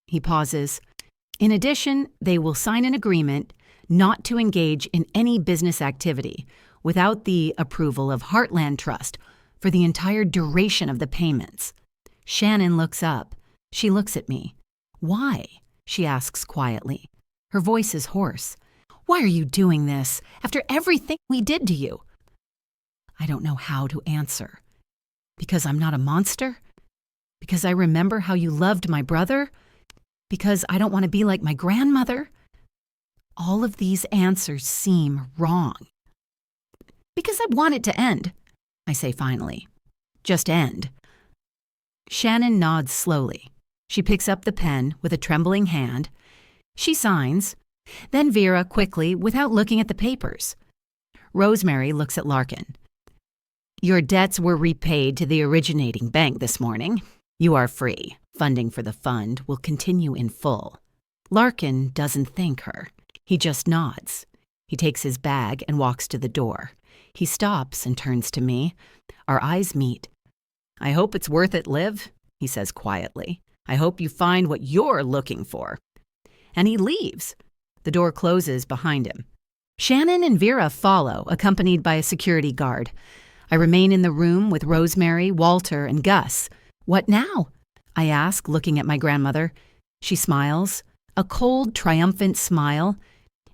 He pauses. In addition, they will sign an agreement not to engage in any business activity without the approval of Heartland Trust for the entire duration of the payments. Shannon looks up. She looks at me. Why? She asks quietly. Her voice is hoarse. Why are you doing this after everything we did to you? I don't know how to answer. Because I'm not a monster? Because I remember how you loved my brother? Because I don't want to be like my grandmother? All of these answers seem wrong. Because I want it to end, I say finally. Just end. Shannon nods slowly. She picks up the pen with a trembling hand. She signs. Then Vera quickly, without looking at the papers. Rosemary looks at Larkin. Your debts were repaid to the originating bank this morning. You are free. Funding for the fund will continue in full. Larkin doesn't thank her. He just nods. He takes his bag and walks to the door. He stops and turns to me. Our eyes meet. I hope it's worth it, Liv, he says quietly. I hope you find what you're looking for. And he leaves. The door closes behind him. Shannon and Vera follow, accompanied by a security guard. I remain in the room with Rosemary, Walter, and Gus. What now? I ask, looking at my grandmother. She smiles, a cold, triumphant smile.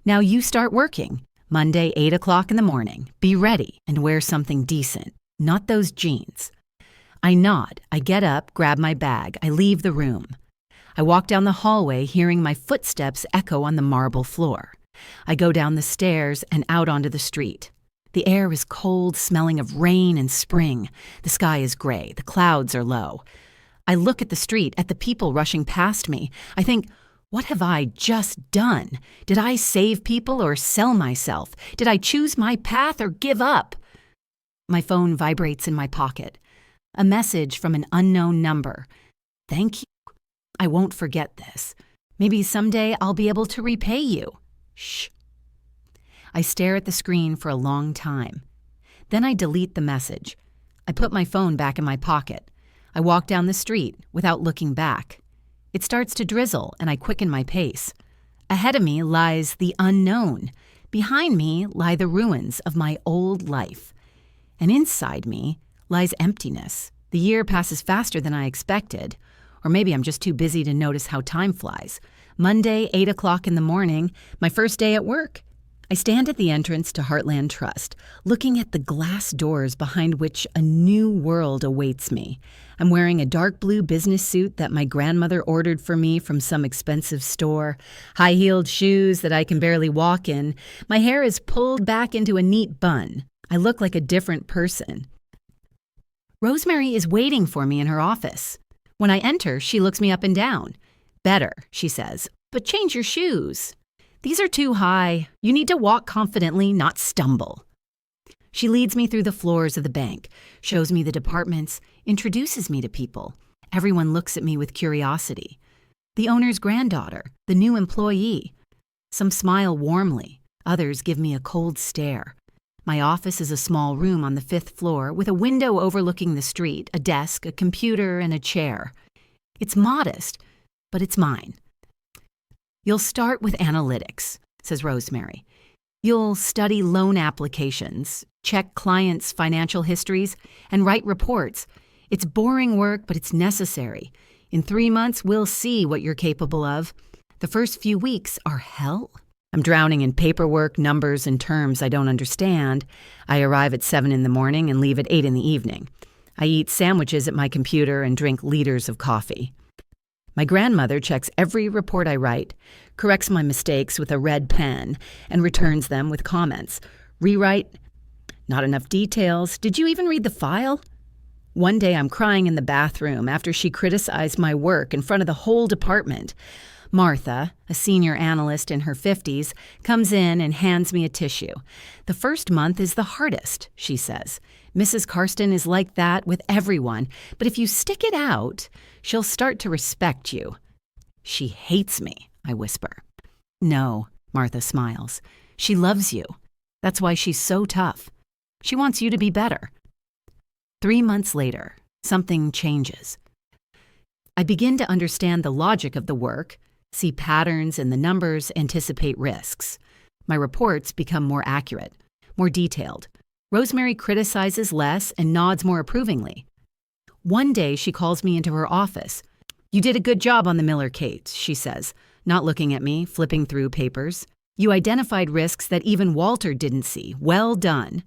Now you start working. Monday, 8 o'clock in the morning. Be ready and wear something decent, not those jeans. I nod. I get up, grab my bag. I leave the room. I walk down the hallway, hearing my footsteps echo on the marble floor. I go down the stairs and out onto the street. The air is cold, smelling of rain and spring. The sky is gray. The clouds are low. I look at the street, at the people rushing past me. I think, what have I just done? Did I save people or sell myself? Did I choose my path or give up? My phone vibrates in my pocket. A message from an unknown number. Thank you. I won't forget this. Maybe someday I'll be able to repay you. Shh. I stare at the screen for a long time. Then I delete the message. I put my phone back in my pocket. I walk down the street without looking back. It starts to drizzle and I quicken my pace. Ahead of me lies the unknown. Behind me lie the ruins of my old life. And inside me lies emptiness. The year passes faster than I expected. Or maybe I'm just too busy to notice how time flies. Monday, 8 o'clock in the morning, my first day at work. I stand at the entrance to Heartland Trust, looking at the glass doors behind which a new world awaits me. I'm wearing a dark blue business suit that my grandmother ordered for me from some expensive store, high-heeled shoes that I can barely walk in. My hair is pulled back into a neat bun. I look like a different person. Rosemary is waiting for me in her office. When I enter, she looks me up and down. Better, she says, but change your shoes. These are too high. You need to walk confidently, not stumble. She leads me through the floors of the bank, shows me the departments, introduces me to people. Everyone looks at me with curiosity. The owner's granddaughter, the new employee. Some smile warmly. Others give me a cold stare. My office is a small room on the 5th floor with a window overlooking the street, a desk, a computer, and a chair. It's modest, but it's mine. You'll start with analytics, says Rosemary. You'll study loan applications, check clients' financial histories, and write reports. It's boring work, but it's necessary. In 3 months, we'll see what you're capable of. The first few weeks are hell. I'm drowning in paperwork, numbers, and terms I don't understand. I arrive at 7 in the morning and leave at 8 in the evening. I eat sandwiches at my computer and drink liters of coffee. My grandmother checks every report I write, corrects my mistakes with a red pen, and returns them with comments. Rewrite, not enough details. Did you even read the file? One day I'm crying in the bathroom after she criticized my work in front of the whole department. Martha, a senior analyst in her 50s, comes in and hands me a tissue. The first month is the hardest, she says. Mrs. Karsten is like that with everyone, but if you stick it out, she'll start to respect you. She hates me, I whisper. No, Martha smiles. She loves you. That's why she's so tough. She wants you to be better. 3 months later, something changes. I begin to understand the logic of the work, see patterns in the numbers, anticipate risks. My reports become more accurate, more detailed. Rosemary criticizes less and nods more approvingly. One day she calls me into her office. You did a good job on the Miller case, she says, not looking at me, flipping through papers. You identified risks that even Walter didn't see. Well done.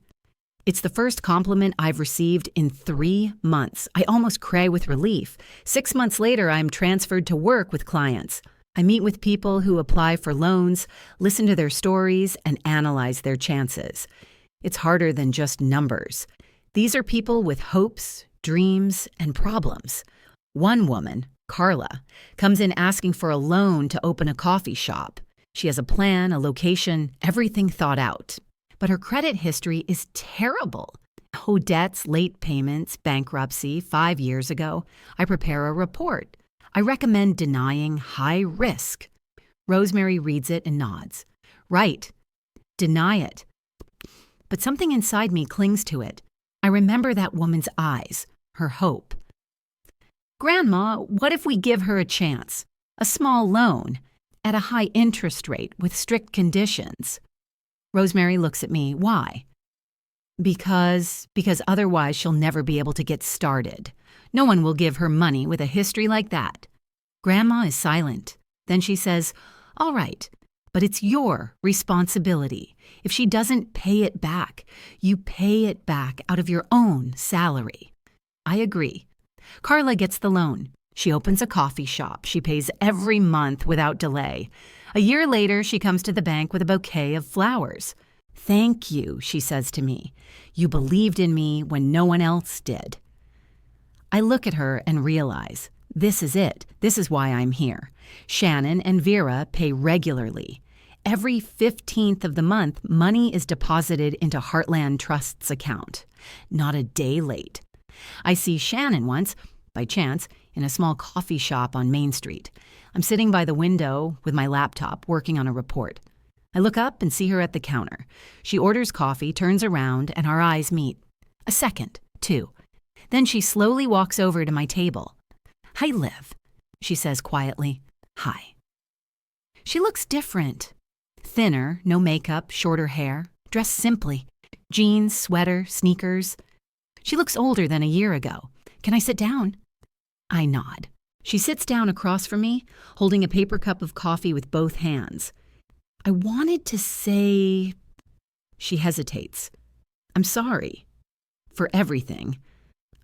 It's the first compliment I've received in 3 months. I almost cry with relief. 6 months later, I'm transferred to work with clients. I meet with people who apply for loans, listen to their stories, and analyze their chances. It's harder than just numbers. These are people with hopes, dreams, and problems. One woman, Carla, comes in asking for a loan to open a coffee shop. She has a plan, a location, everything thought out. But her credit history is terrible. Debts, late payments, bankruptcy 5 years ago. I prepare a report. I recommend denying high risk. Rosemary reads it and nods. Right. Deny it. But something inside me clings to it. I remember that woman's eyes, her hope. Grandma, what if we give her a chance? A small loan, at a high interest rate with strict conditions. Rosemary looks at me. Why? Because otherwise she'll never be able to get started. No one will give her money with a history like that. Grandma is silent. Then she says, all right, but it's your responsibility. If she doesn't pay it back, you pay it back out of your own salary. I agree. Carla gets the loan. She opens a coffee shop. She pays every month without delay. A year later, she comes to the bank with a bouquet of flowers. Thank you, she says to me. You believed in me when no one else did. I look at her and realize, this is it. This is why I'm here. Shannon and Vera pay regularly. Every 15th of the month, money is deposited into Heartland Trust's account. Not a day late. I see Shannon once, by chance, in a small coffee shop on Main Street. I'm sitting by the window with my laptop, working on a report. I look up and see her at the counter. She orders coffee, turns around, and our eyes meet. A second, two. Then she slowly walks over to my table. Hi, Liv, she says quietly. Hi. She looks different. Thinner, no makeup, shorter hair, dressed simply. Jeans, sweater, sneakers. She looks older than a year ago. Can I sit down? I nod. She sits down across from me, holding a paper cup of coffee with both hands. I wanted to say... She hesitates. I'm sorry. For everything.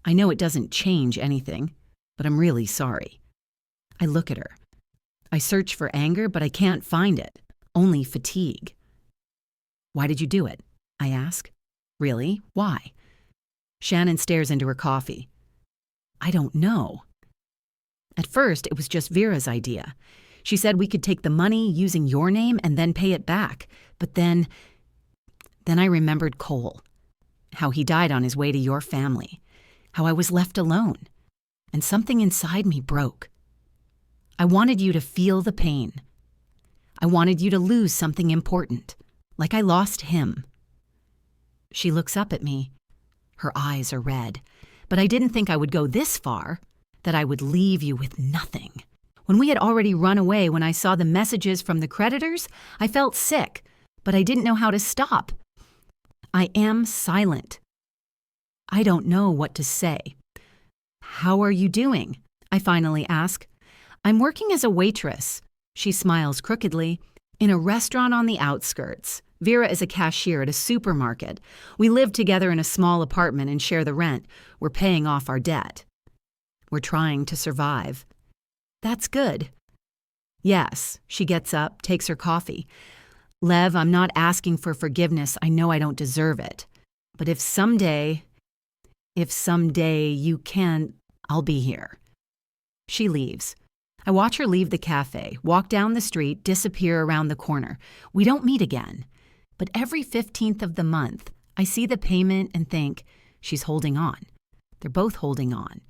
I know it doesn't change anything, but I'm really sorry. I look at her. I search for anger, but I can't find it. Only fatigue. Why did you do it? I ask. Really? Why? Shannon stares into her coffee. I don't know. At first, it was just Vera's idea. She said we could take the money using your name and then pay it back. But then I remembered Cole. How he died on his way to your family. How I was left alone. And something inside me broke. I wanted you to feel the pain. I wanted you to lose something important, like I lost him. She looks up at me. Her eyes are red. But I didn't think I would go this far, that I would leave you with nothing. When we had already run away, when I saw the messages from the creditors, I felt sick, but I didn't know how to stop. I am silent. I don't know what to say. How are you doing? I finally ask. I'm working as a waitress. She smiles crookedly. In a restaurant on the outskirts. Vera is a cashier at a supermarket. We live together in a small apartment and share the rent. We're paying off our debt. We're trying to survive. That's good. Yes, she gets up, takes her coffee. Lev, I'm not asking for forgiveness. I know I don't deserve it. But if someday you can, I'll be here. She leaves. I watch her leave the cafe, walk down the street, disappear around the corner. We don't meet again. But every 15th of the month, I see the payment and think, she's holding on. They're both holding on.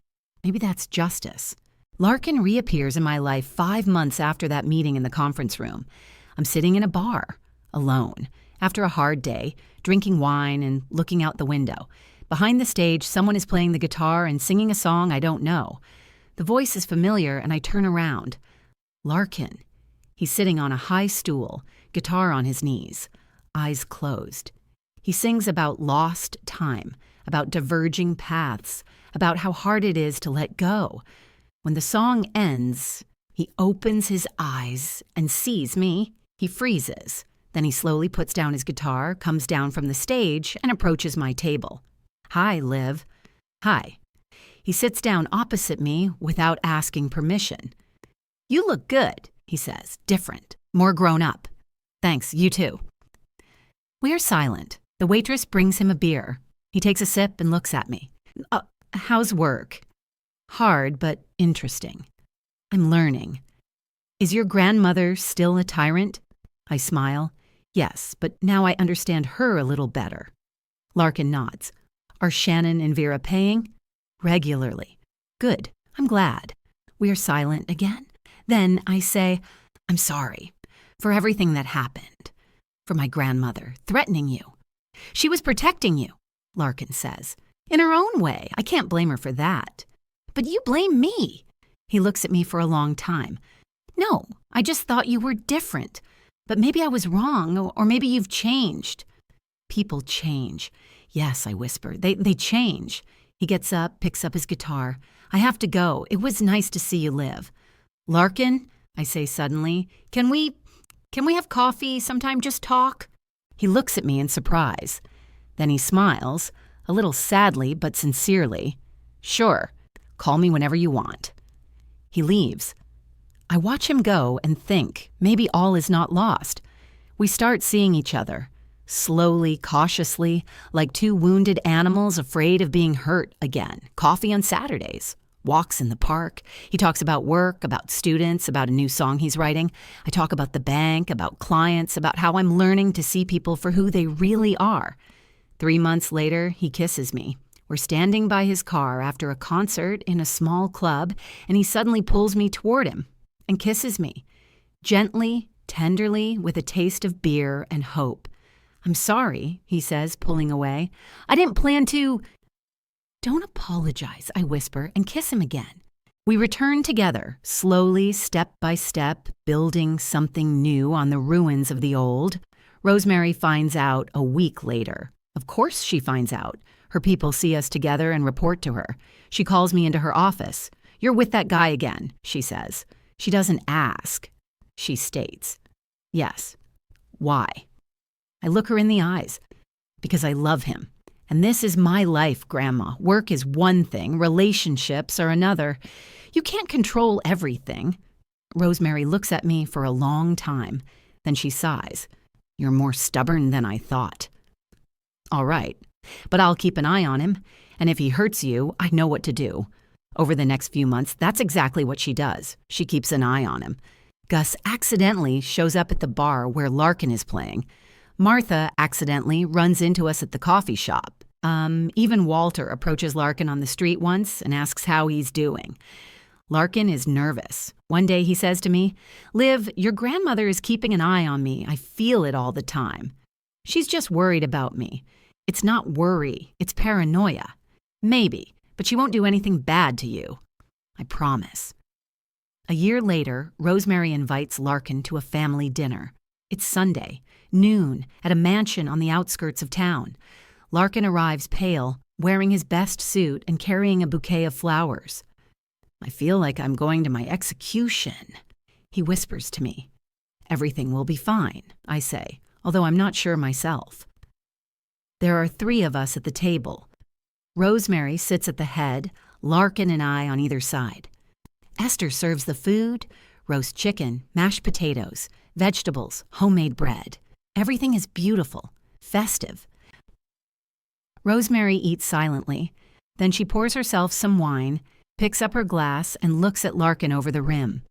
Maybe that's justice. Larkin reappears in my life 5 months after that meeting in the conference room. I'm sitting in a bar, alone, after a hard day, drinking wine and looking out the window. Behind the stage, someone is playing the guitar and singing a song I don't know. The voice is familiar, and I turn around. Larkin. He's sitting on a high stool, guitar on his knees, eyes closed. He sings about lost time, about diverging paths, about how hard it is to let go. When the song ends, he opens his eyes and sees me. He freezes. Then he slowly puts down his guitar, comes down from the stage, and approaches my table. Hi, Liv. Hi. He sits down opposite me without asking permission. You look good, he says, different, more grown up. Thanks, you too. We are silent. The waitress brings him a beer. He takes a sip and looks at me. How's work? Hard, but interesting. I'm learning. Is your grandmother still a tyrant? I smile. Yes, but now I understand her a little better. Larkin nods. Are Shannon and Vera paying? Regularly. Good. I'm glad. We are silent again. Then I say, I'm sorry for everything that happened. For my grandmother threatening you. She was protecting you, Larkin says. In her own way. I can't blame her for that. But you blame me. He looks at me for a long time. No, I just thought you were different. But maybe I was wrong, or maybe you've changed. People change. Yes, I whisper. They change. He gets up, picks up his guitar. I have to go. It was nice to see you, Liv. Larkin, I say suddenly, can we have coffee sometime, just talk? He looks at me in surprise. Then he smiles, a little sadly but sincerely. Sure, call me whenever you want. He leaves. I watch him go and think maybe all is not lost. We start seeing each other, slowly, cautiously, like two wounded animals afraid of being hurt again. Coffee on Saturdays, walks in the park. He talks about work, about students, about a new song he's writing. I talk about the bank, about clients, about how I'm learning to see people for who they really are. 3 months later, he kisses me. We're standing by his car after a concert in a small club, and he suddenly pulls me toward him and kisses me, gently, tenderly, with a taste of beer and hope. I'm sorry, he says, pulling away. I didn't plan to... Don't apologize, I whisper, and kiss him again. We return together, slowly, step by step, building something new on the ruins of the old. Rosemary finds out a week later. Of course she finds out. Her people see us together and report to her. She calls me into her office. You're with that guy again, she says. She doesn't ask. She states. Yes. Why? I look her in the eyes. Because I love him. And this is my life, Grandma. Work is one thing. Relationships are another. You can't control everything. Rosemary looks at me for a long time. Then she sighs. You're more stubborn than I thought. All right. But I'll keep an eye on him. And if he hurts you, I know what to do. Over the next few months, that's exactly what she does. She keeps an eye on him. Gus accidentally shows up at the bar where Larkin is playing. Martha accidentally runs into us at the coffee shop. Even Walter approaches Larkin on the street once and asks how he's doing. Larkin is nervous. One day he says to me, Liv, your grandmother is keeping an eye on me. I feel it all the time. She's just worried about me. It's not worry, it's paranoia. Maybe, but she won't do anything bad to you. I promise. A year later, Rosemary invites Larkin to a family dinner. It's Sunday, noon, at a mansion on the outskirts of town. Larkin arrives pale, wearing his best suit and carrying a bouquet of flowers. I feel like I'm going to my execution. He whispers to me. Everything will be fine, I say, although I'm not sure myself. There are 3 of us at the table. Rosemary sits at the head, Larkin and I on either side. Esther serves the food, roast chicken, mashed potatoes, vegetables, homemade bread. Everything is beautiful, festive. Rosemary eats silently. Then she pours herself some wine, picks up her glass, and looks at Larkin over the rim.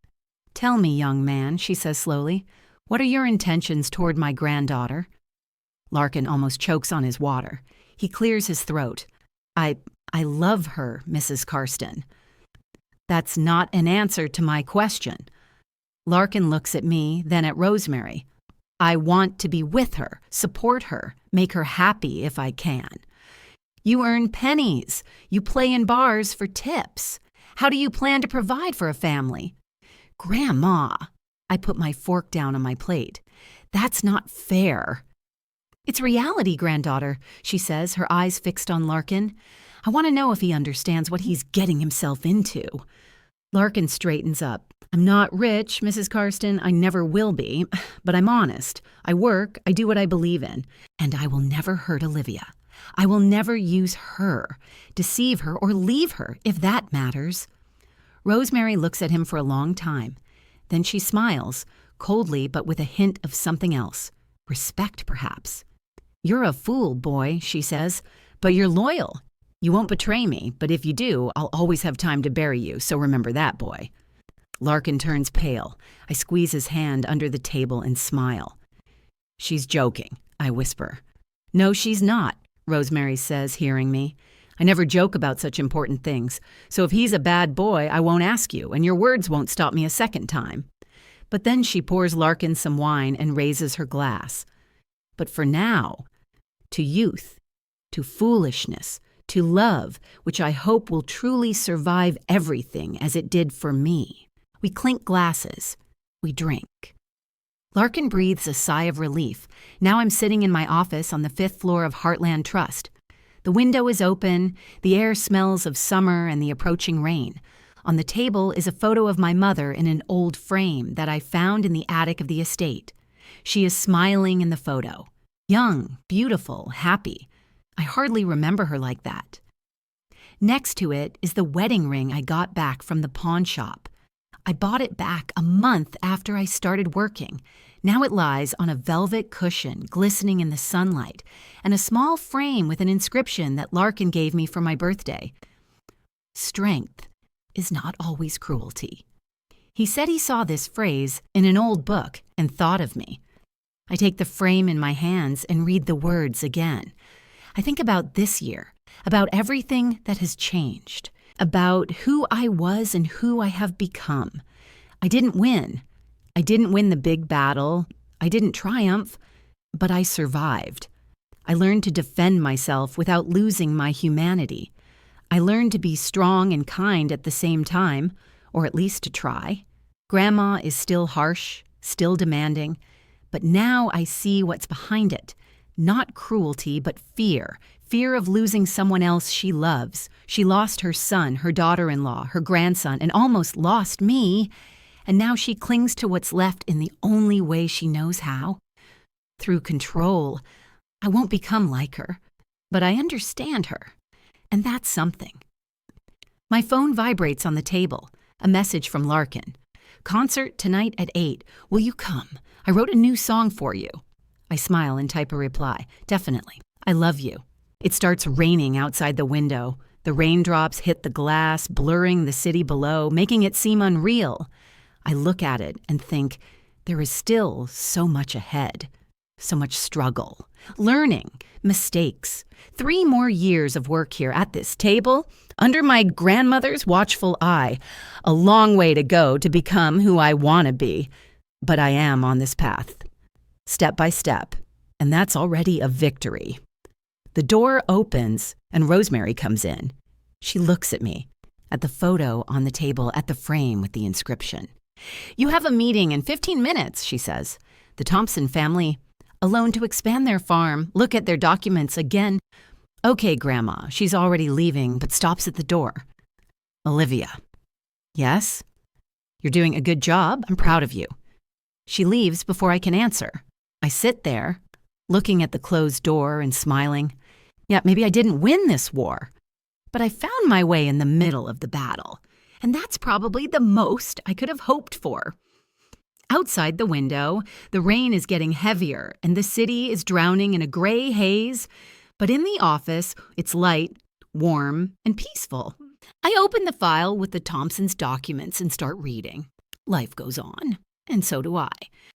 Tell me, young man, she says slowly, what are your intentions toward my granddaughter? Larkin almost chokes on his water. He clears his throat. I love her, Mrs. Karsten. That's not an answer to my question. Larkin looks at me, then at Rosemary. I want to be with her, support her, make her happy if I can. You earn pennies. You play in bars for tips. How do you plan to provide for a family? Grandma, I put my fork down on my plate. That's not fair. It's reality, granddaughter, she says, her eyes fixed on Larkin. I want to know if he understands what he's getting himself into. Larkin straightens up. I'm not rich, Mrs. Karsten. I never will be, but I'm honest. I work, I do what I believe in, and I will never hurt Olivia. I will never use her, deceive her, or leave her, if that matters. Rosemary looks at him for a long time. Then she smiles, coldly but with a hint of something else. Respect, perhaps. You're a fool, boy, she says, but you're loyal. You won't betray me, but if you do, I'll always have time to bury you, so remember that, boy. Larkin turns pale. I squeeze his hand under the table and smile. She's joking, I whisper. No, she's not, Rosemary says, hearing me. I never joke about such important things, so if he's a bad boy, I won't ask you, and your words won't stop me a second time. But then she pours Larkin some wine and raises her glass. But for now, to youth, to foolishness, to love, which I hope will truly survive everything as it did for me. We clink glasses. We drink. Larkin breathes a sigh of relief. Now I'm sitting in my office on the 5th floor of Heartland Trust. The window is open, the air smells of summer and the approaching rain. On the table is a photo of my mother in an old frame that I found in the attic of the estate. She is smiling in the photo. Young, beautiful, happy. I hardly remember her like that. Next to it is the wedding ring I got back from the pawn shop. I bought it back a month after I started working. Now it lies on a velvet cushion glistening in the sunlight and a small frame with an inscription that Larkin gave me for my birthday. Strength is not always cruelty. He said he saw this phrase in an old book and thought of me. I take the frame in my hands and read the words again. I think about this year, about everything that has changed, about who I was and who I have become. I didn't win. I didn't win the big battle. I didn't triumph, but I survived. I learned to defend myself without losing my humanity. I learned to be strong and kind at the same time, or at least to try. Grandma is still harsh, still demanding, but now I see what's behind it. Not cruelty, but fear. Fear of losing someone else she loves. She lost her son, her daughter-in-law, her grandson, and almost lost me. And now she clings to what's left in the only way she knows how. Through control. I won't become like her, but I understand her. And that's something. My phone vibrates on the table. A message from Larkin. Concert tonight at 8. Will you come? I wrote a new song for you. I smile and type a reply. Definitely. I love you. It starts raining outside the window. The raindrops hit the glass, blurring the city below, making it seem unreal. I look at it and think, there is still so much ahead. So much struggle, learning, mistakes. 3 more years of work here at this table, under my grandmother's watchful eye. A long way to go to become who I want to be. But I am on this path, step by step, and that's already a victory. The door opens, and Rosemary comes in. She looks at me, at the photo on the table, at the frame with the inscription. You have a meeting in 15 minutes, she says. The Thompson family, a loan to expand their farm, look at their documents again. Okay, Grandma, she's already leaving, but stops at the door. Olivia. Yes. You're doing a good job. I'm proud of you. She leaves before I can answer. I sit there, looking at the closed door and smiling. Yeah, maybe I didn't win this war, but I found my way in the middle of the battle, and that's probably the most I could have hoped for. Outside the window, the rain is getting heavier and the city is drowning in a gray haze, but in the office, it's light, warm, and peaceful. I open the file with the Thompsons' documents and start reading. Life goes on, and so do I.